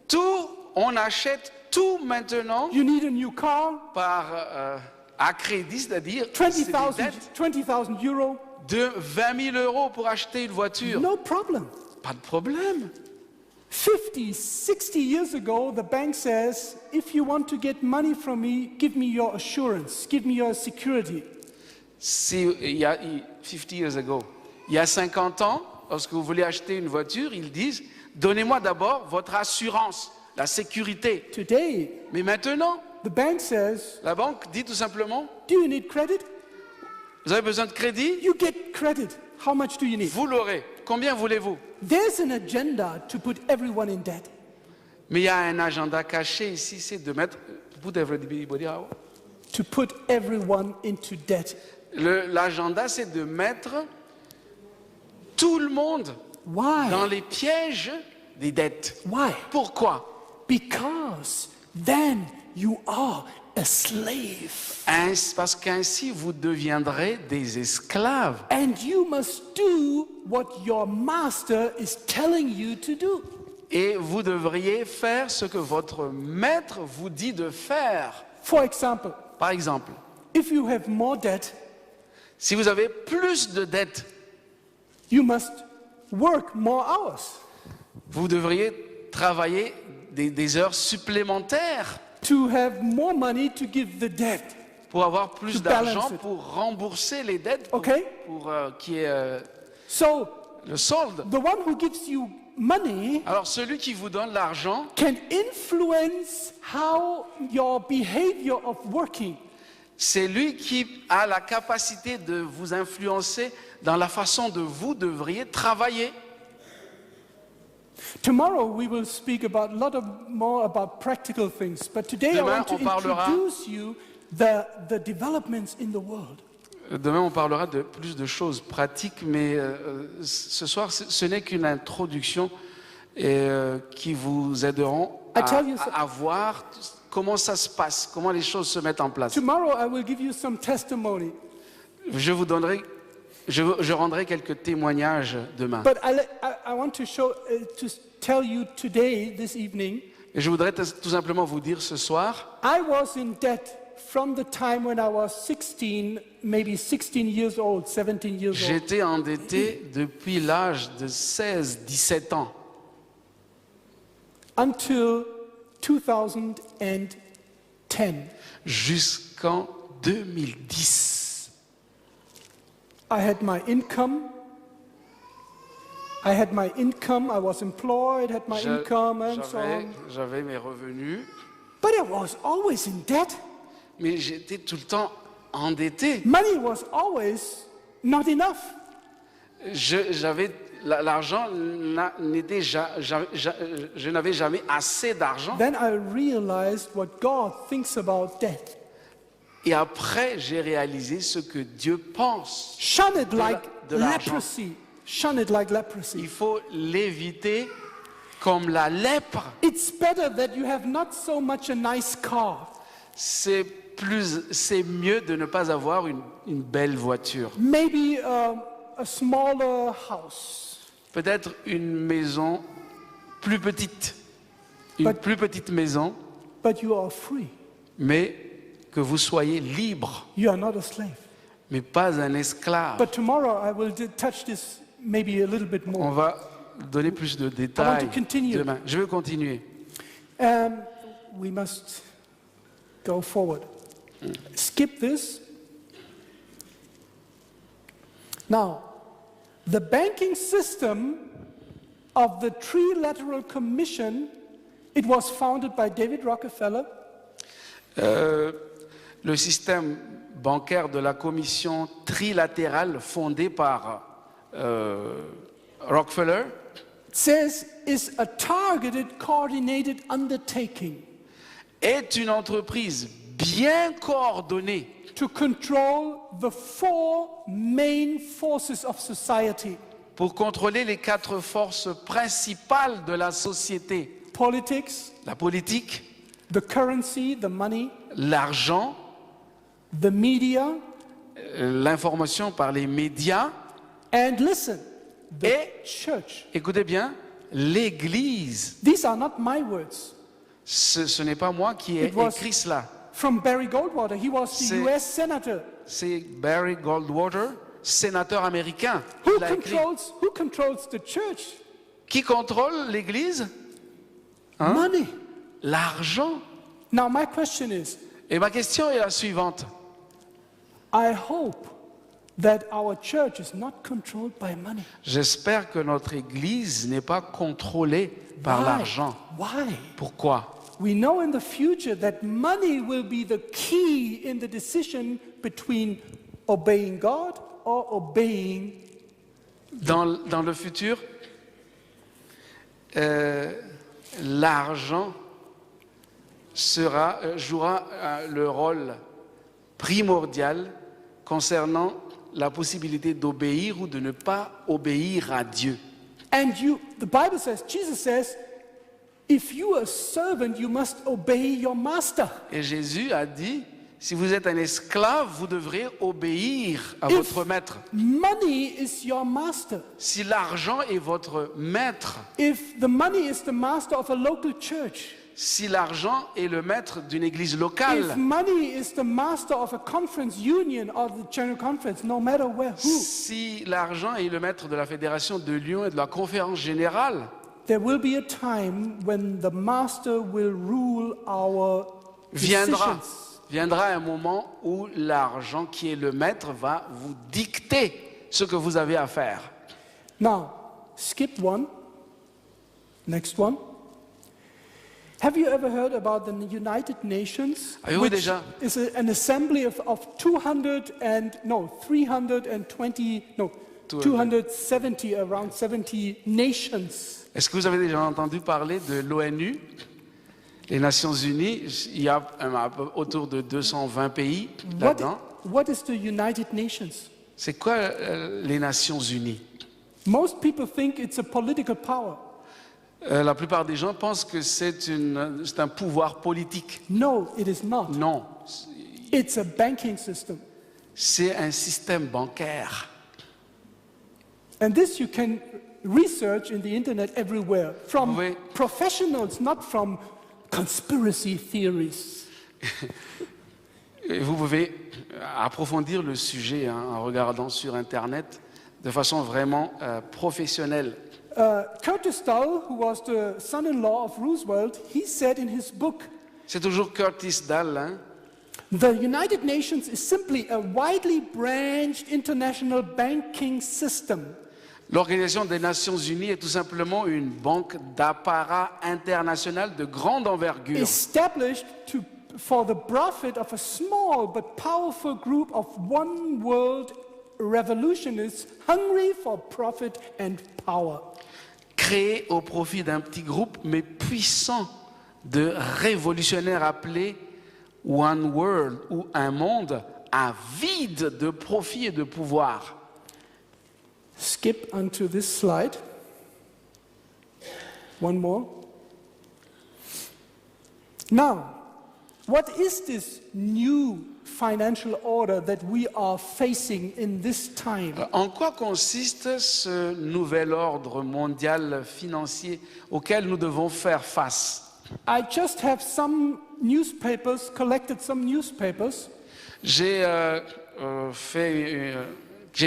Tout, on achète tout maintenant You need a new car, à crédit, c'est-à-dire c'est des 20,000 dettes euro. de 20 000 euros pour acheter une voiture. No problem. Pas de problème. 50, 60 years ago, the bank says, if you want to get money from me, give me your assurance, give me your security. Il y a 50 years ago, il y a 50 ans, lorsque vous voulez acheter une voiture, ils disent donnez-moi d'abord votre assurance, la sécurité. Today, Mais maintenant, the bank says, la banque dit tout simplement do you need credit? vous avez besoin de crédit, You get credit. How much do you need? vous l'aurez. Combien voulez-vous? There's an agenda to put everyone in debt. Mais il y a un agenda caché ici, c'est de mettre To put everyone into debt. l'agenda, c'est de mettre tout le monde Why? dans les pièges des dettes. Why? Pourquoi? Because then you are a slave. Parce qu'ainsi vous deviendrez des esclaves. And you must do what your master is telling you to do. Et vous devriez faire ce que votre maître vous dit de faire. For example, Par exemple, if you have more debt, si vous avez plus de dettes, you must work more hours vous devriez travailler des heures supplémentaires to have more money to give the debt. pour avoir plus To balance d'argent it. pour rembourser les dettes, Okay? pour qui est So le solde. the one who gives you money Alors celui qui vous donne l'argent can influence how your behavior of working. c'est lui qui a la capacité de vous influencer dans la façon dont vous devriez travailler. Tomorrow we will speak about a lot more about practical things, but today I Demain, want to on parlera- introduce you the developments in the world. Demain, on parlera de plus de choses pratiques, mais ce soir, ce n'est qu'une introduction qui vous aideront I tell you so- à voir comment ça se passe, comment les choses se mettent en place. Tomorrow I will give you some testimony, Je rendrai quelques témoignages demain. but I want to to tell you today, this evening, Et je voudrais tout simplement vous dire ce soir, I was in debt from the time when I was 16, maybe 16 years old, 17 years old. j'étais endetté depuis l'âge de 16-17 ans, Until 2010. jusqu'en 2010. I had my income. I was employed, had my income and so on. J'avais mes revenus, But I was always in debt. mais j'étais tout le temps endetté. Money was always not enough. L'argent n'était je n'avais jamais assez d'argent. Then I realized what God thinks about debt. Et après, j'ai réalisé ce que Dieu pense. Shun it like de l'argent. leprosy. Shun it like Il leprosy. faut l'éviter comme la lèpre. It's better that you have not so much a nice car. C'est mieux de ne pas avoir une belle voiture. Maybe a smaller house. Peut-être une maison plus petite. Une But- plus petite maison, But you are free. mais que vous soyez libre, You are not a slave. mais pas un esclave. But tomorrow I will touch this maybe a little bit On more. va donner plus de détails continue. demain. Je vais continuer. We must go forward. Skip this. Now, the banking system of the Trilateral Commission, it was founded by David Rockefeller. Le système bancaire de la commission trilatérale fondée par Rockefeller Says is a targeted, coordinated undertaking est une entreprise bien coordonnée to control the four main forces of society: pour contrôler les 4 forces principales de la société. politics, La politique, the currency, the money, l'argent, the media, l'information par les médias and listen, the et, church. écoutez bien, l'Église. These are not my words. Ce n'est pas moi qui ai It was- écrit cela. From Barry Goldwater, he was the C'est- US senator. C'est Barry Goldwater, sénateur américain, qui Who l'a écrit. controls the church? Qui contrôle l'Église? Money. L'argent. Now my question is, Et ma question est la suivante. I hope that our church is not controlled by money. J'espère que notre Église n'est pas contrôlée par Why? l'argent. Why? Pourquoi? We know in the future that money will be the key in the decision between obeying God or obeying. Dans le futur, l'argent jouera le rôle primordial concernant la possibilité d'obéir ou de ne pas obéir à Dieu. And the Bible says, Jesus says, if you are a servant, you must obey your master. Et Jésus a dit, si vous êtes un esclave, vous devrez obéir à If votre maître. money is your master, Si l'argent est votre maître, if the money is the master of a local church, si l'argent est le maître d'une église if locale, money is the master of a conference union or the general conference, no matter who, si l'argent est le maître de la fédération de Lyon et de la conférence générale, there will be a time when the master will rule our decisions. viendra un moment où l'argent qui est le maître va vous dicter ce que vous avez à faire. Now, skip one. Next one. Have you ever heard about the United Nations? Avez-vous Which déjà- is an assembly of 270, around 70 nations. Est-ce que vous avez déjà entendu parler de l'ONU, les Nations Unies? Il y a autour de 220 pays là-dedans. What is the United Nations? C'est quoi les Nations Unies? Most people think it's a political power. La plupart des gens pensent que c'est un pouvoir politique. No, it is not. Non, It's a banking system. c'est un système bancaire. And this you can research in the internet everywhere, from Oui. professionals, not from conspiracy theories. Et vous pouvez approfondir le sujet en regardant sur Internet de façon vraiment professionnelle. Curtis Stull, who was the son-in-law of Roosevelt, he said in his book, C'est toujours Curtis Dahl, hein? the United Nations is simply a widely branched international banking system. L'Organisation des Nations Unies est tout simplement une banque d'apparat international de grande envergure, Established for the profit of a small but powerful group of one world revolutionists hungry for profit and power. créée au profit d'un petit groupe mais puissant de révolutionnaires appelés One World, ou un monde avide de profit et de pouvoir. Skip onto this slide. One more. Now, what is this new financial order that we are facing in this time? En quoi consiste ce nouvel ordre mondial financier auquel nous devons faire face? I just have some newspapers, collected some newspapers, J'ai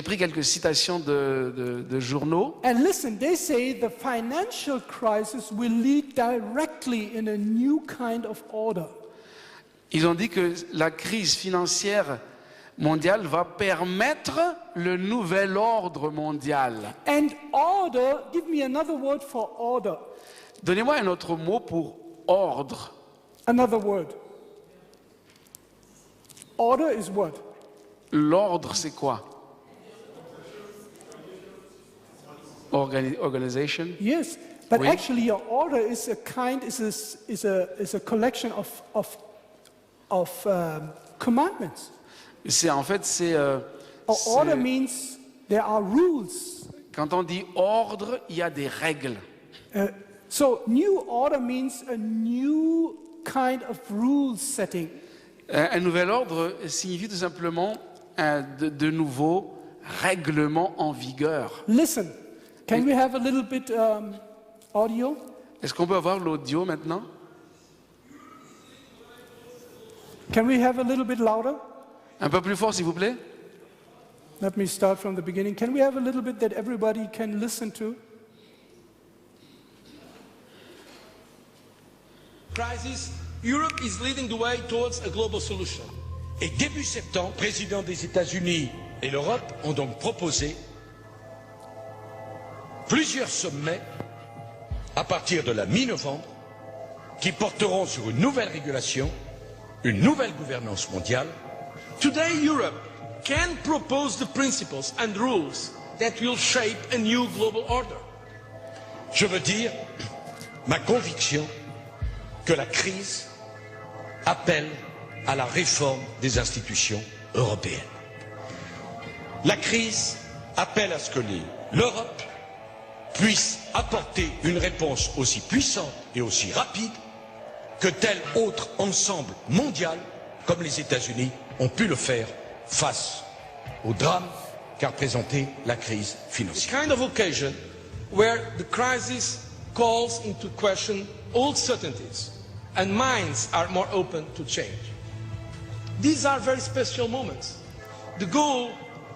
pris quelques citations de journaux. and listen, they say the financial crisis will lead directly in a new kind of order. Ils ont dit que la crise financière mondiale va permettre le nouvel ordre mondial. And order, give me another word for order. Donnez-moi un autre mot pour ordre. Another word. Order is what? L'ordre, c'est quoi? Organization? Yes, but Oui. actually, an order is a collection of commandments. C'est en fait An order c'est- means there are rules. quand on dit ordre, il y a des règles. So new order means a new kind of rule setting. Un nouvel ordre signifie tout simplement de nouveaux règlements en vigueur. Listen, can we have a little bit audio? Est-ce qu'on peut avoir l'audio maintenant? Can we have a little bit louder? Un peu plus fort, s'il vous plaît. Let me start from the beginning. Can we have a little bit that everybody can listen to? Crisis, Europe is leading the way towards a global solution. Et début septembre, le président des États-Unis et l'Europe ont donc proposé plusieurs sommets à partir de la mi-novembre qui porteront sur une nouvelle régulation, une nouvelle gouvernance mondiale. Today, Europe can propose the principles and rules that will shape a new global order. Je veux dire ma conviction que la crise appelle à la réforme des institutions européennes. La crise appelle à ce que l'Europe puisse apporter une réponse aussi puissante et aussi rapide que tel autre ensemble mondial, comme les États-Unis, ont pu le faire face au drame qu'a représenté la crise The financière. kind of occasion where the crisis calls into question old certainties and minds are more open to change. These are very special moments. The goal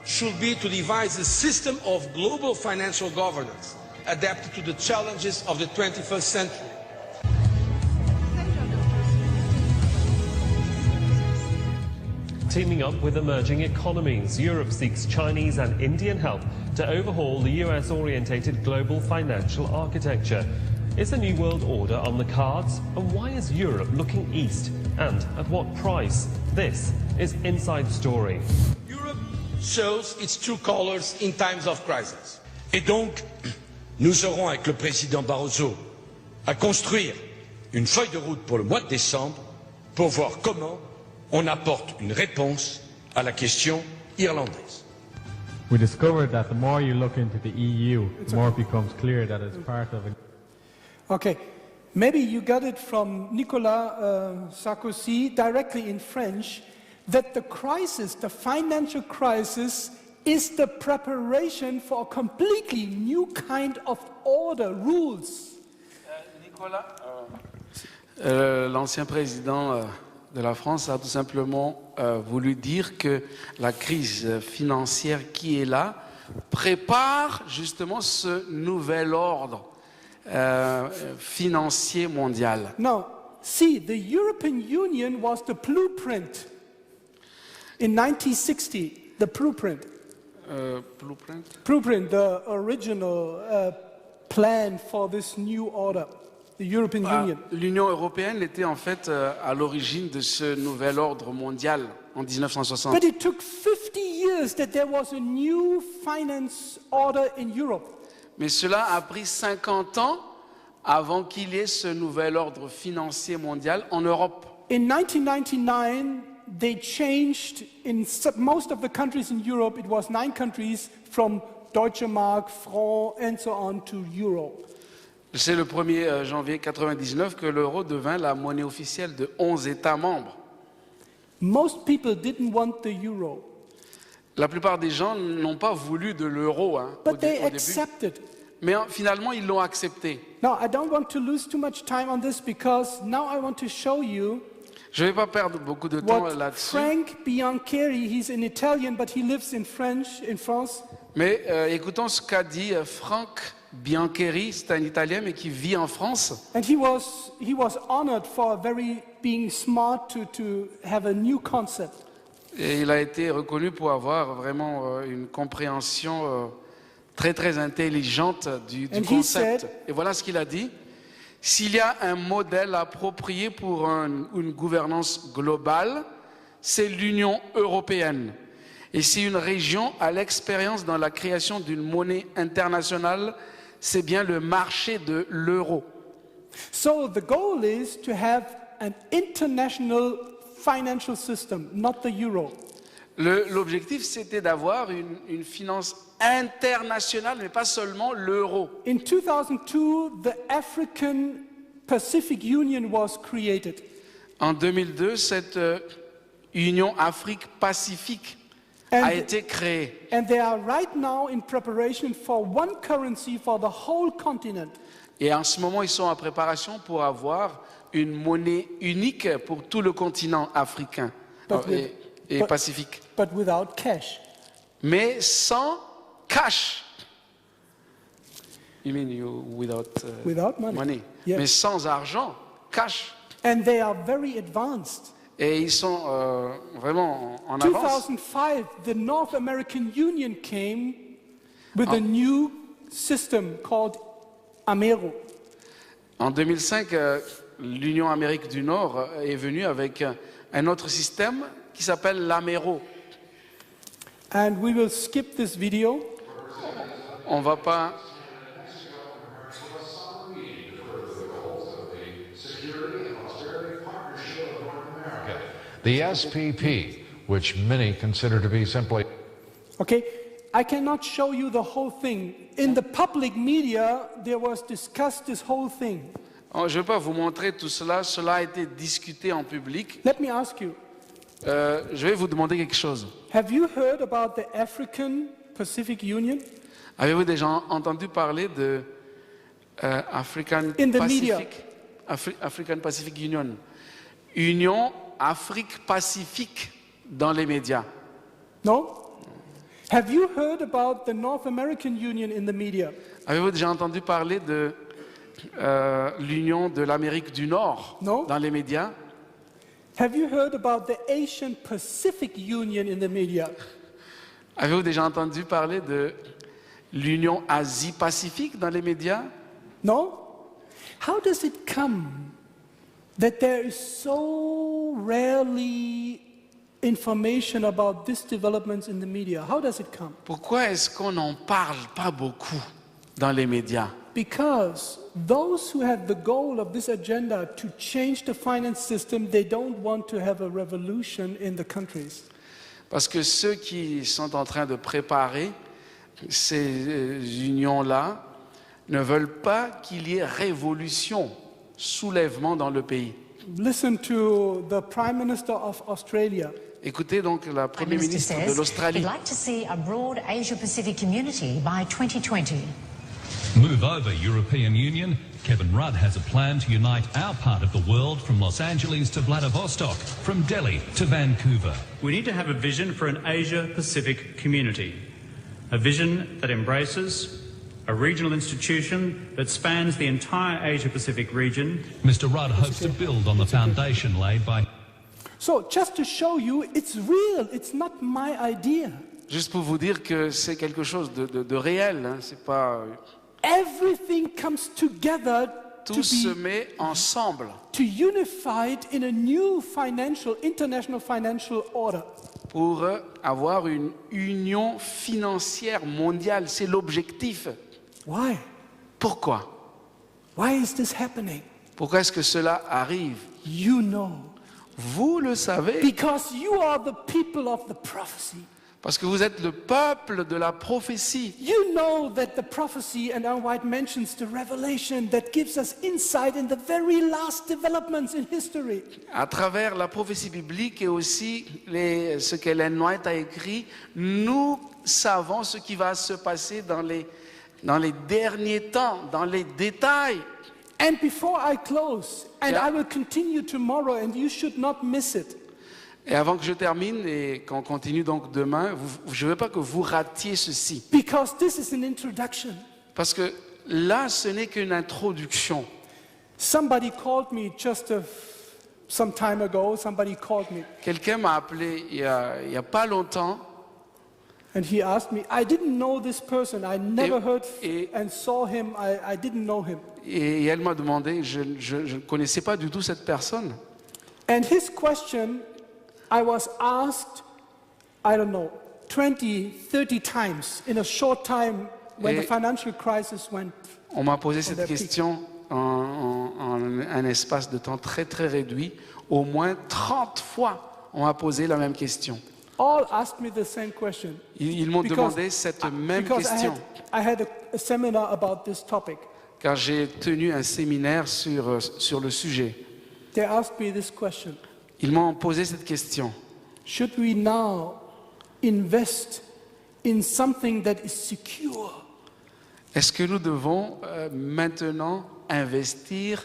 should be to devise a system of global financial governance adapted to the challenges of the 21st century. Teaming up with emerging economies, Europe seeks Chinese and Indian help to overhaul the US-orientated global financial architecture. Is the New World Order on the cards? And why is Europe looking east? And at what price? This is Inside Story. Europe shows its true colors in times of crisis. Et donc, nous aurons avec le président Barroso à construire une feuille de route pour le mois de décembre pour voir comment on apporte une réponse à la question irlandaise. We discovered that the more you look into the EU, the more it becomes clear that it's part of a... Okay, maybe you got it from Nicolas Sarkozy directly in French, that the crisis, the financial crisis, is the preparation for a completely new kind of order, rules. Nicolas, l'ancien président de la France a tout simplement voulu dire que la crise financière qui est là prépare justement ce nouvel ordre financier mondial. Now, see, the European Union was the blueprint in 1960, the blueprint. Blueprint, the original plan for this new order, the European Union. L'Union européenne était en fait à l'origine de ce nouvel ordre mondial en 1960. But it took 50 years that there was a new finance order in Europe. Mais cela a pris 50 ans avant qu'il y ait ce nouvel ordre financier mondial en Europe. In 1999, they changed in most of the countries in Europe, it was 9 countries, from Deutsche Mark, franc, and so on to euro. C'est le 1er janvier 1999 que l'euro devint la monnaie officielle de 11 États membres. Most people didn't want the euro, La plupart des gens n'ont pas voulu de l'euro but they au début, accepted. mais finalement ils l'ont accepté. Now, I don't want to lose too much time on this because now I want to show you Je ne vais pas perdre beaucoup de temps what là-dessus, Frank Biancheri, he's an Italian, but he lives in France. mais écoutons ce qu'a dit Frank Biancheri, c'est un Italien mais qui vit en France. And he was honored for being smart to have a new concept. Et il a été reconnu pour avoir vraiment une compréhension très très intelligente du And he concept. said- Et voilà ce qu'il a dit. S'il y a un modèle approprié pour une gouvernance globale, c'est l'Union européenne. Et si une région a l'expérience dans la création d'une monnaie internationale, c'est bien le marché de l'euro. So the goal is to have an international financial system, not the euro. L'objectif, c'était d'avoir une finance internationale, mais pas seulement l'euro. In 2002, the African Pacific Union was created. En 2002, cette Union Afrique-Pacifique And- a été créée. And they are right now in preparation for one currency for the whole continent. Et en ce moment, ils sont en préparation pour avoir une monnaie unique pour tout le continent africain But with- et but- pacifique. But without cash. Mais sans cash. You mean without, Without money. Yes. Mais sans argent, cash. And they are very advanced. Et ils sont vraiment en avance. 2005, the North American Union came with a new system called Amero. En 2005, l'Union Amérique du Nord est venue avec un autre système qui s'appelle l'Amero. And we will skip this video. On va pas. The SPP, which many consider to be simply Okay, I cannot show you the whole thing. In the public media, there was discussed this whole thing. Oh, je ne vais pas vous montrer tout cela. Cela a été discuté en public. Let me ask you, Je vais vous demander quelque chose. have you heard about the African Pacific Union? Avez-vous déjà entendu parler de African In the media. Pacific, African Pacific Union, Union Afrique-Pacifique dans les médias? No? Have you heard about the North American Union in the media? Avez-vous déjà entendu parler de l'Union de l'Amérique du Nord Non. dans les médias? Have you heard about the Asian Pacific Union in the media? Avez-vous déjà entendu parler de l'Union Asie-Pacifique dans les médias? No? How does it come that there is so rarely information about these developments in the media? How does it come? Pourquoi est-ce qu'on n'en parle pas beaucoup dans les médias? Because those who have the goal of this agenda to change the finance system, they don't want to have a revolution in the countries. Parce que ceux qui sont en train de préparer ces unions-là ne veulent pas qu'il y ait révolution, soulèvement dans le pays. Listen to the Prime Minister of Australia. Écoutez donc la Prime Première Minister ministre de says l'Australie. he'd like to see a broad Asia-Pacific community by 2020. Move over, European Union. Kevin Rudd has a plan to unite our part of the world from Los Angeles to Vladivostok, from Delhi to Vancouver. We need to have a vision for an Asia-Pacific community, a vision that embraces a regional institution that spans the entire Asia-Pacific region. Mr. Rudd hopes to build on the foundation laid by... So just to show you, it's real, it's not my idea. Juste pour vous dire que c'est quelque chose de réel, hein, c'est pas... Everything comes together Tout se met ensemble to unify it in a new international financial order. pour avoir une union financière mondiale. C'est l'objectif. Why? Pourquoi? Why is this happening? Pourquoi est-ce que cela arrive? You know. Vous le savez, Because you are the people of the prophecy. parce que vous êtes le peuple de la prophétie. You know that the prophecy, and Ellen White mentions the revelation that gives us insight in the very last developments in history. À travers la prophétie biblique et aussi ce qu'Ellen White a écrit, nous savons ce qui va se passer dans les derniers temps, dans les détails. And before I close, and I will continue tomorrow, and you should not miss it. Et avant que je termine et qu'on continue donc demain, je ne veux pas que vous ratiez ceci. Because this is an introduction. Parce que là, ce n'est qu'une introduction. Somebody called me just some time ago. Somebody called me. Quelqu'un m'a appelé il y a pas longtemps. And he asked me, I didn't know this person. I never heard and saw him. I didn't know him. Et elle m'a demandé, je ne connaissais pas du tout cette personne. And his question, I was asked, I don't know, 20, 30 times in a short time when the financial crisis went. On m'a posé cette question en un espace de temps très très réduit. Au moins 30 fois, on m'a posé la même question. All asked me the same question. Ils m'ont demandé cette même question. I had a seminar about this topic. Car j'ai tenu un séminaire sur le sujet. They asked me this question. Ils m'ont posé cette question. Should we now invest in something that is secure? Est-ce que nous devons maintenant investir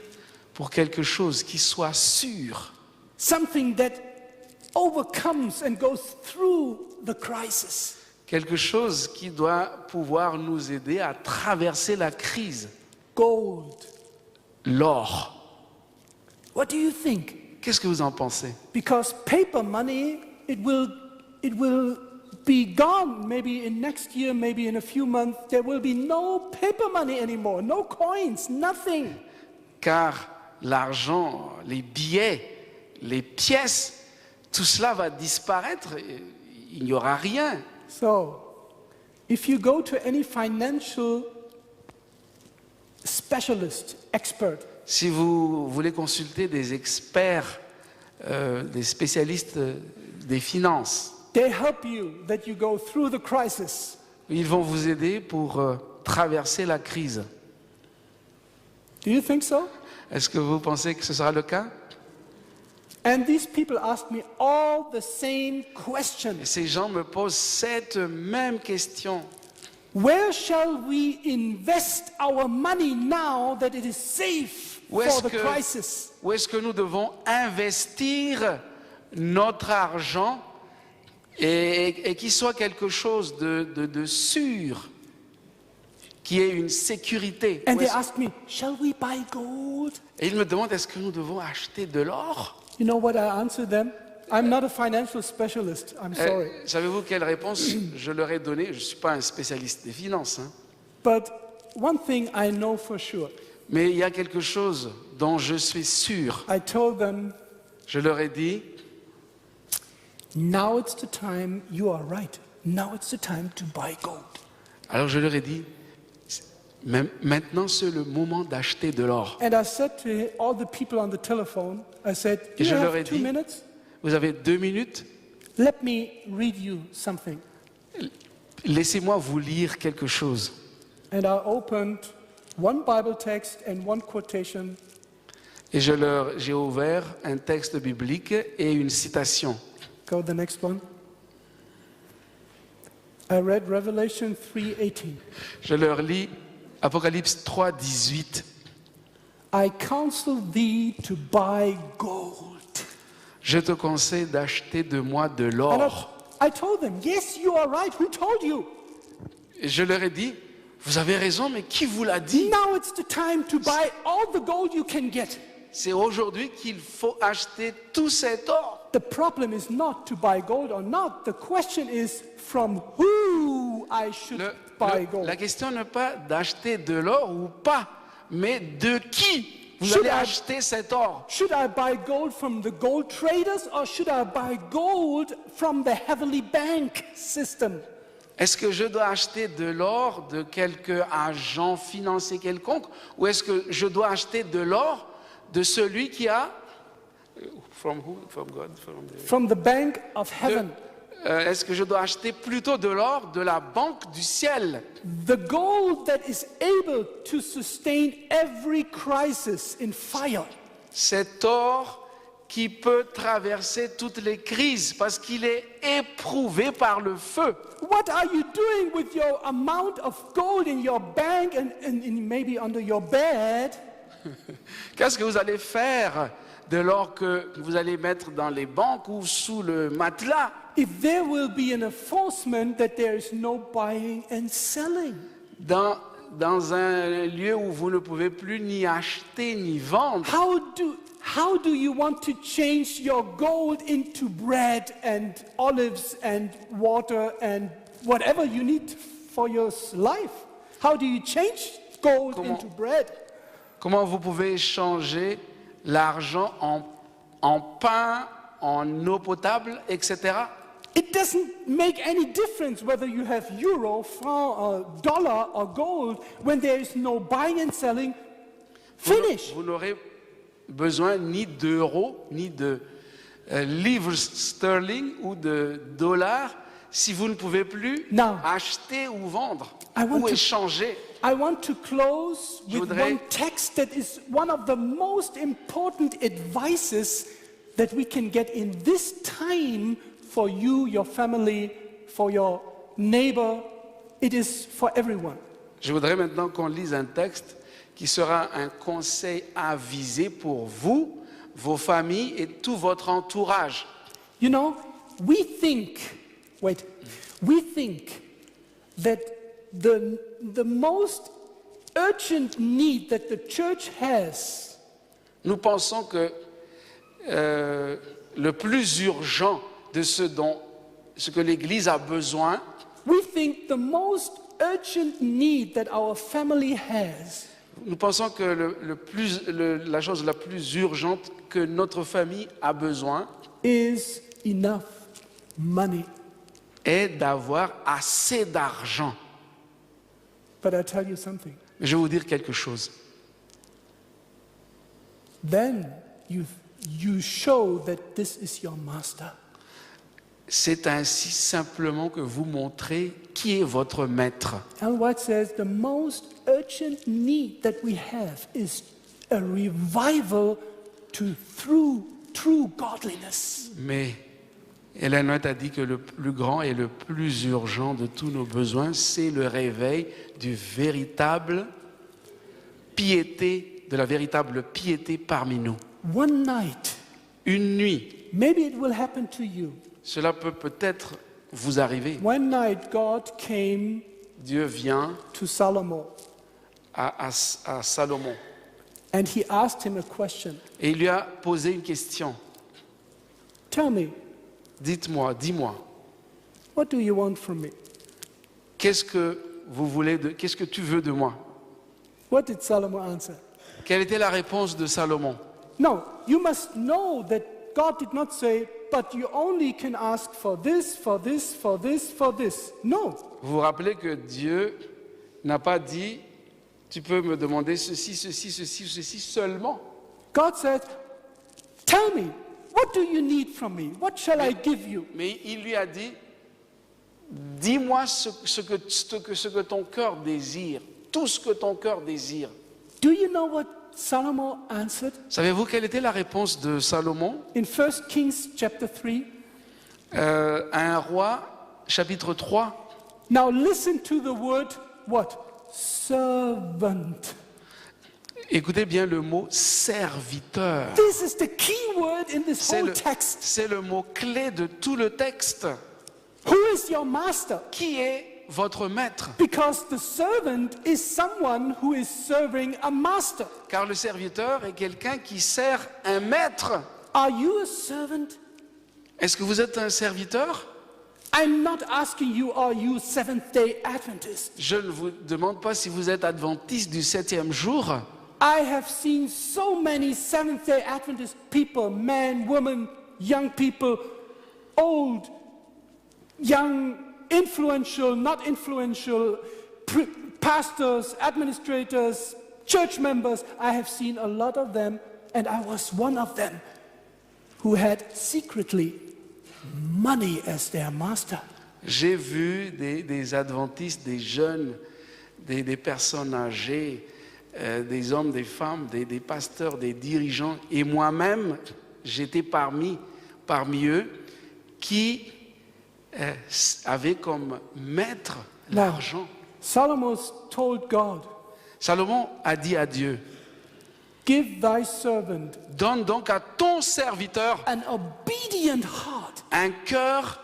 pour quelque chose qui soit sûr? Something that overcomes and goes through the crisis. Quelque chose qui doit pouvoir nous aider à traverser la crise. Gold. L'or. What do you think? Qu'est-ce que vous en pensez? Because paper money, it will be gone maybe in next year, maybe in a few months. There will be no paper money anymore, no coins, nothing. Car l'argent, les billets, les pièces, tout cela va disparaître. Il n'y aura rien. So, if you go to any financial specialist, expert, si vous voulez consulter des experts, des spécialistes des finances, they help you that you go through the crisis. Ils vont vous aider pour traverser la crise. Do you think so? Est-ce que vous pensez que ce sera le cas? And these people ask me all the same questions. Et ces gens me posent cette même question. Where shall we invest our money now that it is safe Où for est-ce the que- crisis? Où est-ce que nous devons investir notre argent et qu'il soit quelque chose de sûr, qui ait une sécurité? And Où they est-ce- ask me, shall we buy gold? Et ils me demandent, est-ce que nous devons acheter de l'or? You know what I answer them? I'm not a financial specialist, I'm sorry. Savez-vous quelle réponse je leur ai donnée? Je ne suis pas un spécialiste des finances, hein. But one thing I know for sure. Mais il y a quelque chose dont je suis sûr. I told them, Je leur ai dit, now it's the time, you are right. Now it's the time to buy gold. alors je leur ai dit, maintenant c'est le moment d'acheter de l'or. And I said to all the people on the telephone, I said, Et you je leur ai have 2 dit, minutes? vous avez 2 minutes, Let me read you something. laissez-moi vous lire quelque chose. And I opened one Bible text and one quotation. Et j'ai ouvert un texte biblique et une citation. Go the next one. I read Revelation 3:18. Je leur lis Apocalypse 3, 18. I counsel thee to buy gold. Je te conseille d'acheter de moi de And l'or. I told them, yes, you are right. Who told you? Et je leur ai dit, vous avez raison, mais qui vous l'a dit? Now it's the time to buy all the gold you can get. C'est aujourd'hui qu'il faut acheter tout cet or. The problem is not to buy gold or not. The question is from who I should buy gold. La question n'est pas d'acheter de l'or ou pas, mais de qui vous Should allez I- acheter cet or. Should I buy gold from the gold traders or should I buy gold from the heavenly bank system? Est-ce que je dois acheter de l'or de quelque agent financier quelconque ou est-ce que je dois acheter de l'or de celui qui a... From who? From God? From the bank of heaven. Est-ce que je dois acheter plutôt de l'or de la banque du ciel? The gold that is able to sustain every crisis in fire. Cet or qui peut traverser toutes les crises parce qu'il est éprouvé par le feu. What are you doing with your amount of gold in your bank and maybe under your bed Qu'est-ce que vous allez faire de l'or que vous allez mettre dans les banques ou sous le matelas if there will be an enforcement that there is no buying and selling? dans un lieu où vous ne pouvez plus ni acheter ni vendre? How do you want to change your gold into bread and olives and water and whatever you need for your life? How do you change gold into bread? Comment vous pouvez changer l'argent en pain, en eau potable, etc.? It doesn't make any difference whether you have euro, franc, dollar or gold when there is no buying and selling. Finish. Vous n'aurez besoin ni d'euros, ni de livres sterling ou de dollars si vous ne pouvez plus acheter ou vendre ou échanger. I want to close with one text that is one of the most important advices that we can get in this time for you, your family, for your neighbor. It is for everyone. Je voudrais maintenant qu'on lise un texte qui sera un conseil avisé pour vous, vos familles et tout votre entourage. You know, we think that the most urgent need that the church has. Nous pensons que le plus urgent de ce que l'Église a besoin, we think the most urgent need that our family has. Nous pensons que la chose la plus urgente que notre famille a besoin is enough money. Est d'avoir assez d'argent. But I tell you something. Mais je vais vous dire quelque chose. Then you show that this is your master. c'est ainsi simplement que vous montrez qui est votre maître. Ellen White says the most urgent need that we have is a revival through true godliness. Mais Ellen White a dit que le plus grand et le plus urgent de tous nos besoins, c'est le réveil du véritable piété, de la véritable piété parmi nous. One night, Une nuit, maybe it will happen to you. cela peut peut-être vous arriver. One night God came Dieu vient to Solomon à Salomon and he asked him a question. et il lui a posé une question. Tell me, Dites-moi, dis-moi, what do you want from me? qu'est-ce que tu veux de moi? What did Solomon answer? Quelle était la réponse de Salomon? No, you must know that God did not say, but you only can ask for this, for this, for this, for this. No. Vous vous rappelez que Dieu n'a pas dit, tu peux me demander ceci, ceci, ceci, ceci seulement. God said, tell me, what do you need from me? What shall I give you? Mais il lui a dit, dis-moi ce que ton cœur désire, tout ce que ton cœur désire. Do you know what Solomon answered? Savez-vous quelle était la réponse de Salomon? In 1 Kings chapter 3. À un roi, chapitre 3. Now listen to the word, what? Servant. Écoutez bien le mot serviteur. This is the key word in this whole text. C'est le mot clé de tout le texte. Who is your master? Qui est votre maître? Because the servant is someone who is serving a master. Car le serviteur est quelqu'un qui sert un maître. Are you a servant? Est-ce que vous êtes un serviteur? I'm not asking you, are you Seventh-day Adventist? Je ne vous demande pas si vous êtes adventiste du 7e jour. I have seen so many Seventh-day Adventist people, men, women, young people, old, young, influential, not influential, pastors, administrators, church members. I have seen a lot of them, and I was one of them who had secretly money as their master. J'ai vu des adventistes, des jeunes, des personnes âgées, des hommes, des femmes, des pasteurs, des dirigeants, et moi-même, j'étais parmi eux, qui avaient comme maître l'argent. Solomon told God, Salomon a dit à Dieu, give thy servant donne donc à ton serviteur an obedient heart. Un cœur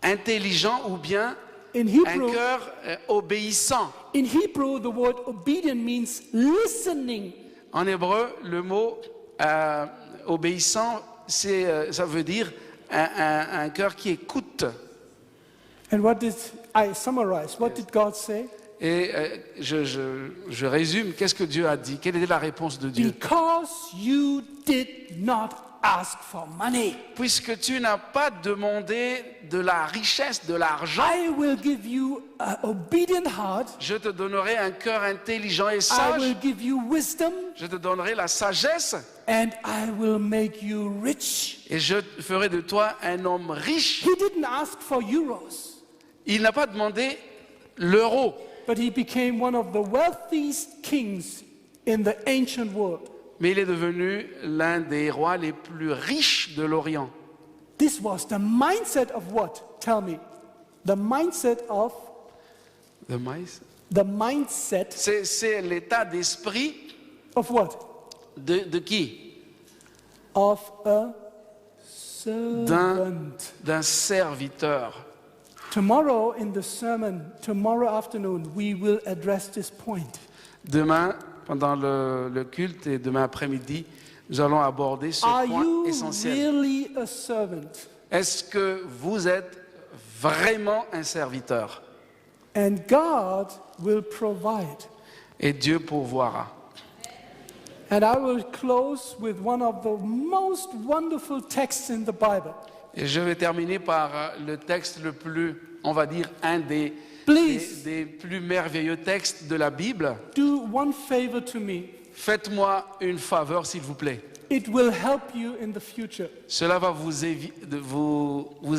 intelligent ou bien In Hebrew, un cœur obéissant. In Hebrew, the word obedient means listening. En hébreu, le mot obéissant, ça veut dire un cœur qui écoute. And what did I summarize? What did God say? Et je résume, qu'est-ce que Dieu a dit? Quelle était la réponse de Dieu? Because you did not ask for money. Puisque tu n'as pas demandé de la richesse, de l'argent, I will give you an obedient heart. Je te donnerai un cœur intelligent et I sage. will give you wisdom. Je te donnerai la sagesse. And I will make you rich. Et je ferai de toi un homme riche. He didn't ask for euros. Il n'a pas demandé l'euro. But he became one of the wealthiest kings in the ancient world. Mais il est devenu l'un des rois les plus riches de l'Orient. This was the mindset of what? Tell me. The mindset of... The mice? The mindset... C'est l'état d'esprit... Of what? De qui? Of a servant. D'un serviteur. Tomorrow in the sermon, tomorrow afternoon, we will address this point. Demain, pendant le culte et demain après-midi, nous allons aborder ce point essentiel. Are you really a servant? Est-ce que vous êtes vraiment un serviteur? And God will provide. Et Dieu pourvoira. And I will close with one of the most wonderful texts in the Bible. Et je vais terminer par le texte le plus, on va dire, un des plus merveilleux textes de la Bible. Do one favor to me. Faites-moi une faveur, s'il vous plaît. It will help you in the future. Cela va vous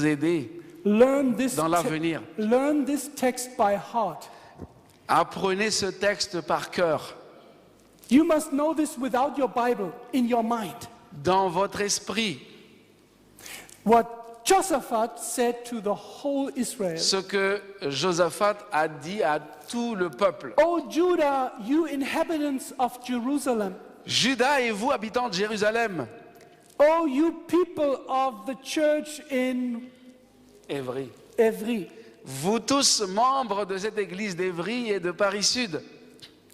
aider Learn this, dans l'avenir. learn this text by heart. Apprenez ce texte par cœur, You must know this without your Bible in your mind. dans votre esprit. What Josaphat said to the whole Israel. Ce que Josaphat a dit à tout le peuple. O Judah, you inhabitants of Jerusalem. Judas et vous, habitants de Jérusalem. O you people of the church in Évry. Evry. Vous tous, membres de cette église d'Évry et de Paris-Sud,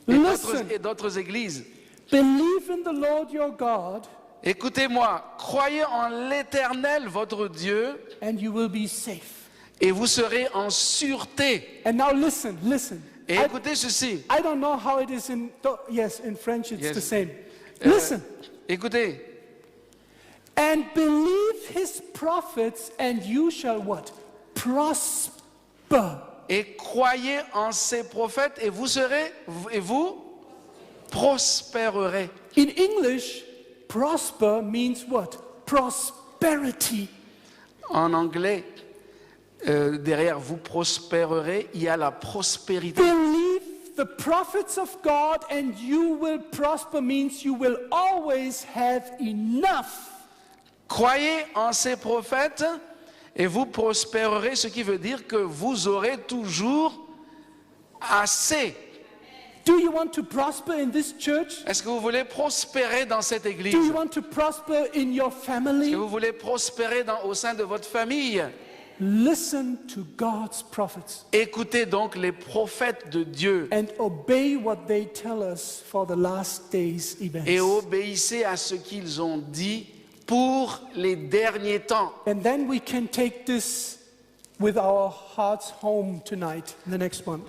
Listen. et d'autres églises, Believe in the Lord your God, écoutez-moi, croyez en l'Éternel, votre Dieu, and you will be safe. et vous serez en sûreté. And now listen. Et écoutez ceci. I don't know how it is in, yes, in French it's Yes. the same. Listen. Écoutez. And believe his prophets, and you shall what? Prosper. Et croyez en ses prophètes, et vous prospérerez. In English, prosper means what? Prosperity. En anglais, derrière vous prospérerez, il y a la prospérité. Believe the prophets of God, and you will prosper means you will always have enough. Croyez en ces prophètes et vous prospérerez, ce qui veut dire que vous aurez toujours assez. Do you want to prosper in this church? Est-ce que vous voulez prospérer dans cette église? Do you want to prosper in your Est-ce family? que vous voulez prospérer au sein de votre famille? Listen to God's prophets Écoutez donc les prophètes de Dieu and obey what they tell us for the last days events. et obéissez à ce qu'ils ont dit pour les derniers temps. And then we can take this with our hearts home tonight, the next one.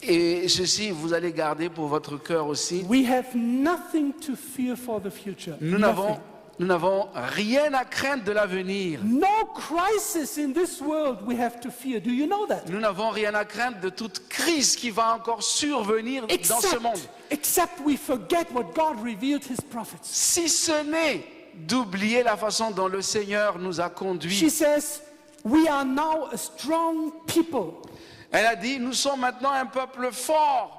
Et ceci, vous allez garder pour votre cœur aussi. We have nothing to fear for the future. Nous Nothing. n'avons rien à craindre de l'avenir. No crisis in this world we have to fear. Do you know that? Nous n'avons rien à craindre de toute crise qui va encore survenir dans ce monde. Except we forget what God revealed his prophets. Si ce n'est d'oublier la façon dont le Seigneur nous a She conduits. says, we are now a strong people. Elle a dit, nous sommes maintenant un peuple fort.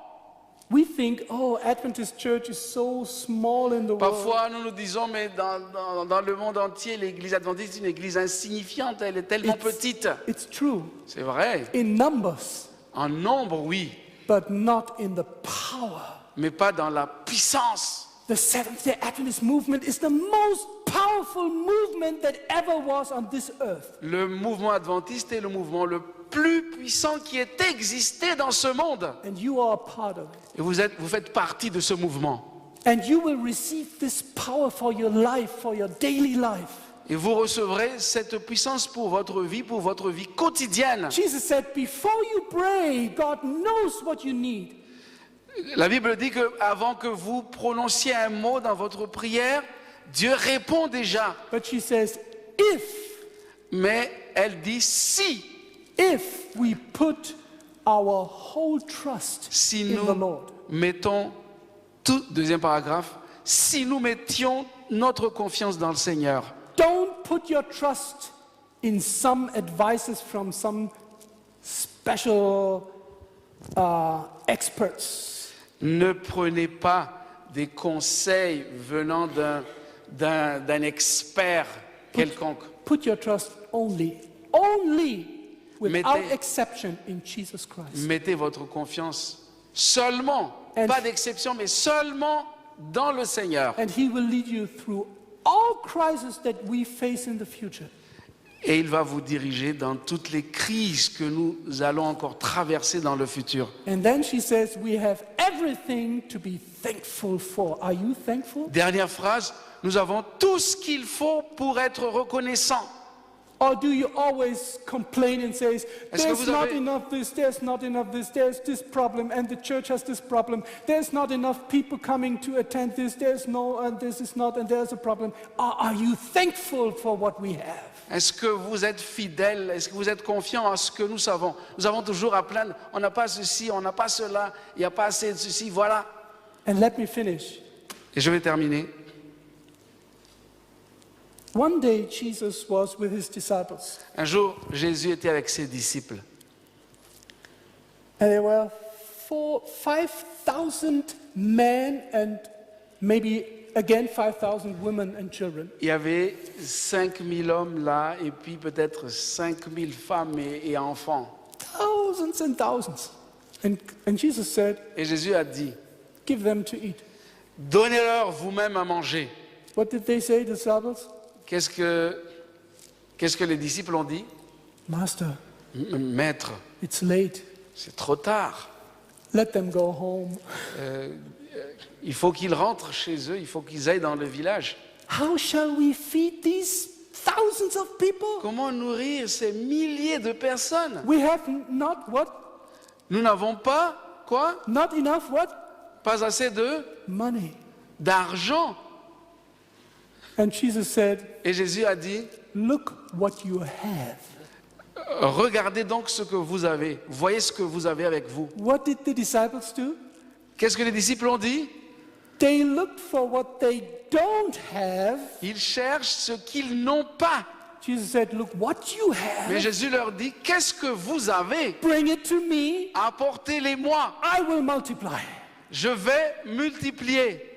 We think, oh, Adventist church is so small in the world. Parfois, nous nous disons, mais dans le monde entier, l'église adventiste est une église insignifiante, elle est tellement petite. It's true. C'est vrai. In numbers, En nombre, oui, but not in the power. mais pas dans la puissance. The Seventh-day Adventist movement is the most powerful movement that ever was on this earth. Le mouvement adventiste est le mouvement le plus puissant qui ait existé dans ce monde. And you are a part of it. Et vous faites partie de ce mouvement. And you will receive this power for your life, for your daily life. Et vous recevrez cette puissance pour votre vie quotidienne. Jesus said, before you pray, God knows what you need. La Bible dit qu'avant que vous prononciez un mot dans votre prière, Dieu répond déjà. But she says, Mais elle dit si we put our whole trust si in the nous Lord. mettons tout, deuxième paragraphe, si nous mettions notre confiance dans le Seigneur. Don't put your trust in some advices from some special experts. Ne prenez pas des conseils venant d'un expert quelconque. Put your trust only, without Mettez- exception, in Jesus Christ. Mettez votre confiance seulement, And- pas d'exception, mais seulement dans le Seigneur. And He will lead you through all crises that we face in the future. Et il va vous diriger dans toutes les crises que nous allons encore traverser dans le futur. And then she says, we have everything to be thankful for. Are you thankful? Dernière phrase, nous avons tout ce qu'il faut pour être reconnaissants. Or do you always complain and say, Est-ce que there's vous not avez- enough this, there's not enough this, there's this problem, and the church has this problem. There's not enough people coming to attend this, there's no, and this is not, and there's a problem. Are you thankful for what we have? Est-ce que vous êtes fidèles? Est-ce que vous êtes confiants à ce que nous savons? Nous avons toujours à plaindre, on n'a pas ceci, on n'a pas cela, il n'y a pas assez de ceci, voilà. And let me finish. Et je vais terminer. One day Jesus was with his disciples, Un jour, Jésus était avec ses disciples. and there were 5,000 men and maybe again 5,000 women and children. Il y avait 5000 hommes là, et puis peut-être 5000 femmes et enfants. Thousands and thousands. And Jesus said, Et Jésus a dit, give them to eat. donnez-leur vous-même à manger. What did they say, the disciples? Qu'est-ce que les disciples ont dit? Master, Maître, it's late. c'est trop tard. Let them go home. Il faut qu'ils rentrent chez eux, il faut qu'ils aillent dans le village. How shall we feed these thousands of people? Comment nourrir ces milliers de personnes? We have not what? Nous n'avons pas, quoi? Not enough what? Pas assez Money. d'argent. And Jesus said, Et Jésus a dit, look what you have. regardez donc ce que vous avez. Voyez ce que vous avez avec vous. What did the disciples do? Qu'est-ce que les disciples ont dit? They looked for what they don't have. Ils cherchent ce qu'ils n'ont pas. Jesus said, look what you Mais have. Jésus leur dit, qu'est-ce que vous avez? Bring it to me. Apportez-les-moi. I will multiply. Je vais multiplier.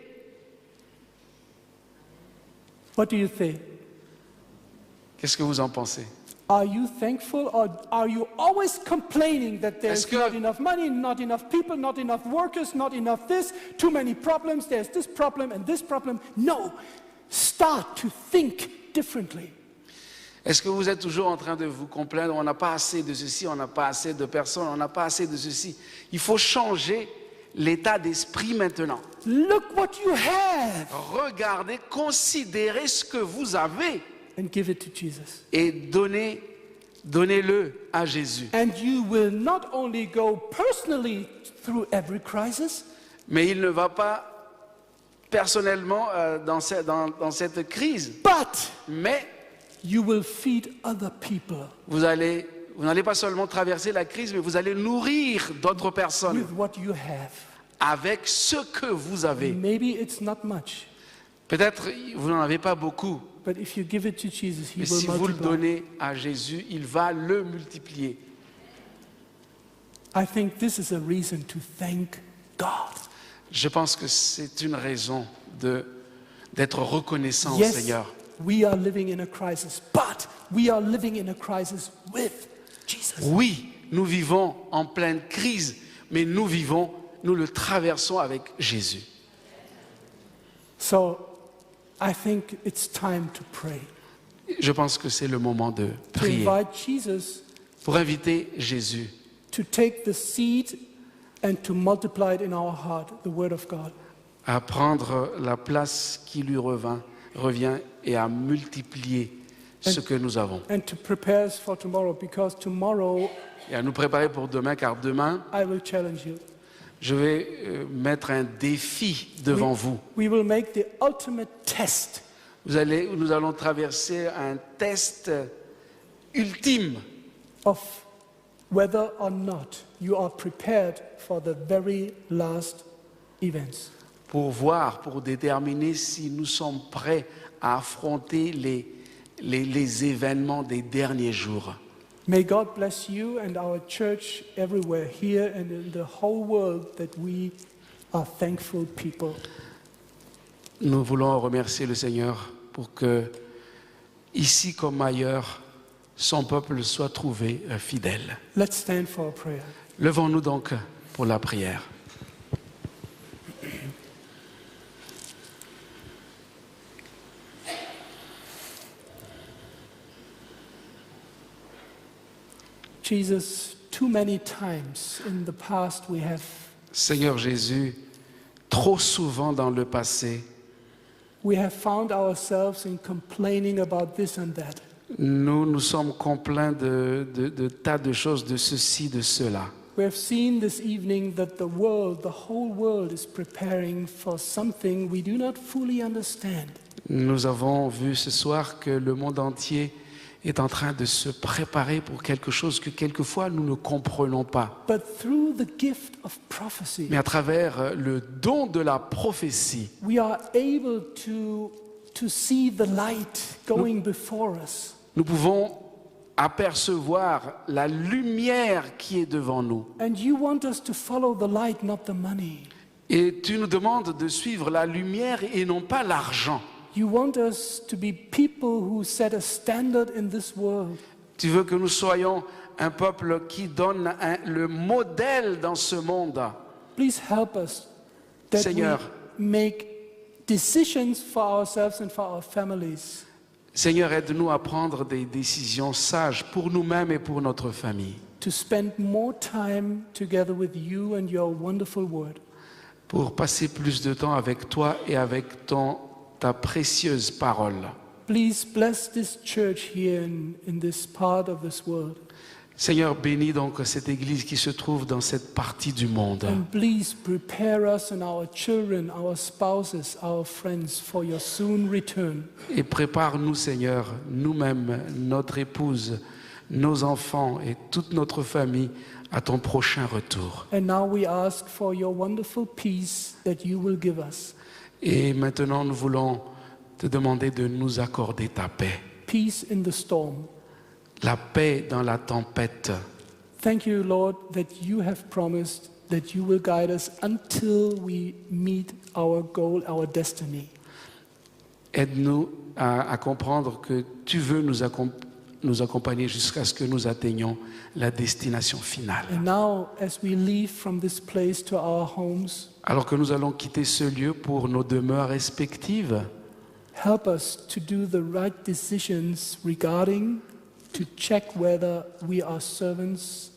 What do you think? Qu'est-ce que vous en pensez? Are you thankful, or are you always complaining that there's Est-ce que- not enough money, not enough people, not enough workers, not enough this, too many problems, there's this problem and this problem? No. Start to think differently. Est-ce que vous êtes toujours en train de vous complaindre? On n'a pas assez de ceci, on n'a pas assez de personnes, on n'a pas assez de ceci. Il faut changer l'état d'esprit maintenant. Look what you have Regardez, considérez ce que vous avez and give it to Jesus. et donnez-le à Jésus. And you will not only go personally through every crisis, Mais il ne va pas personnellement dans cette crise. but Mais you will feed other people vous n'allez pas seulement traverser la crise, mais vous allez nourrir d'autres personnes with what you have. avec ce que vous avez. Maybe it's not much, Peut-être vous n'en avez pas beaucoup, but if you give it to Jesus, He mais will si vous le multiply. donnez à Jésus, il va le multiplier. I think this is a reason to thank God. Je pense que c'est une raison d'être reconnaissant au Yes, Seigneur. we are living in a crisis, but we are living in a crisis with Jesus. Oui, nous vivons en pleine crise, mais nous le traversons avec Jésus. So I think it's time to pray. Je pense que c'est le moment de To prier invite Jesus pour inviter Jésus to take the seed and to multiply it in our heart, the Word of God. à prendre la place qui lui revient et à multiplier ce que nous avons. And to prepare us for tomorrow, because tomorrow Et à nous préparer pour demain, car demain, I will challenge you. je vais mettre un défi devant vous. We will make the ultimate test Nous allons traverser un test ultime of whether or not you are prepared for the very last events. pour déterminer si nous sommes prêts à affronter les événements des derniers jours. May God bless you and our church everywhere, here and in the whole world, that we are thankful people. Nous voulons remercier le Seigneur pour que, ici comme ailleurs, son peuple soit trouvé fidèle. Let's stand for a prayer. Levons-nous donc pour la prière. Jesus, too many times in the past we have Seigneur Jésus, trop souvent dans le passé, found ourselves in complaining about this and that. nous sommes complaints de tas de choses, de ceci, de cela. We have seen this evening that the whole world is preparing for something we do not fully understand. Nous avons vu ce soir que le monde entier est en train de se préparer pour quelque chose que quelquefois nous ne comprenons pas. But through the gift of prophecy, Mais à travers le don de la prophétie, we are able to to see the light going before us. Nous pouvons apercevoir la lumière qui est devant nous. And you want us to follow the light, not the money. Et tu nous demandes de suivre la lumière et non pas l'argent. You want us to be people who set a standard in this world. Tu veux que nous soyons un peuple qui donne le modèle dans ce monde. Please help us that Seigneur. we make decisions for ourselves and for our families. Seigneur, aide-nous à prendre des décisions sages pour nous-mêmes et pour notre famille. To spend more time together with you and your wonderful word. Pour passer plus de temps avec toi et avec ta précieuse parole. Please bless this church here in this part of this world. Seigneur, bénis donc cette église qui se trouve dans cette partie du monde. And please prepare us and our children, our spouses, our friends for your soon return. Et prépare-nous, Seigneur, nous-mêmes, notre épouse, nos enfants et toute notre famille à ton prochain retour. And now we ask for your wonderful peace that you will give us. Et maintenant, nous voulons te demander de nous accorder ta paix. Peace in the storm. La paix dans la tempête. Thank you, Lord, that you have promised that you will guide us until we meet our goal, our destiny. Aide-nous à comprendre que tu veux nous accompagner jusqu'à ce que nous atteignions la destination finale. And now, as we leave from this place to our homes, Alors que nous allons quitter ce lieu pour nos demeures respectives, help us to do the right decisions regarding to check whether we are servants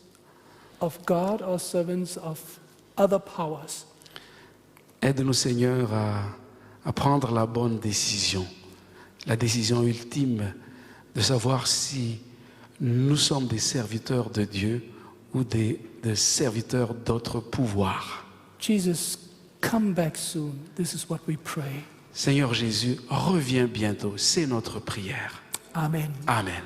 of God or servants of other powers. aide-nous, Seigneur, à prendre la bonne décision, la décision ultime de savoir si nous sommes des serviteurs de Dieu ou des serviteurs d'autres pouvoirs. Jesus, come back soon. This is what we pray. Seigneur Jésus, reviens bientôt, c'est notre prière. Amen. Amen.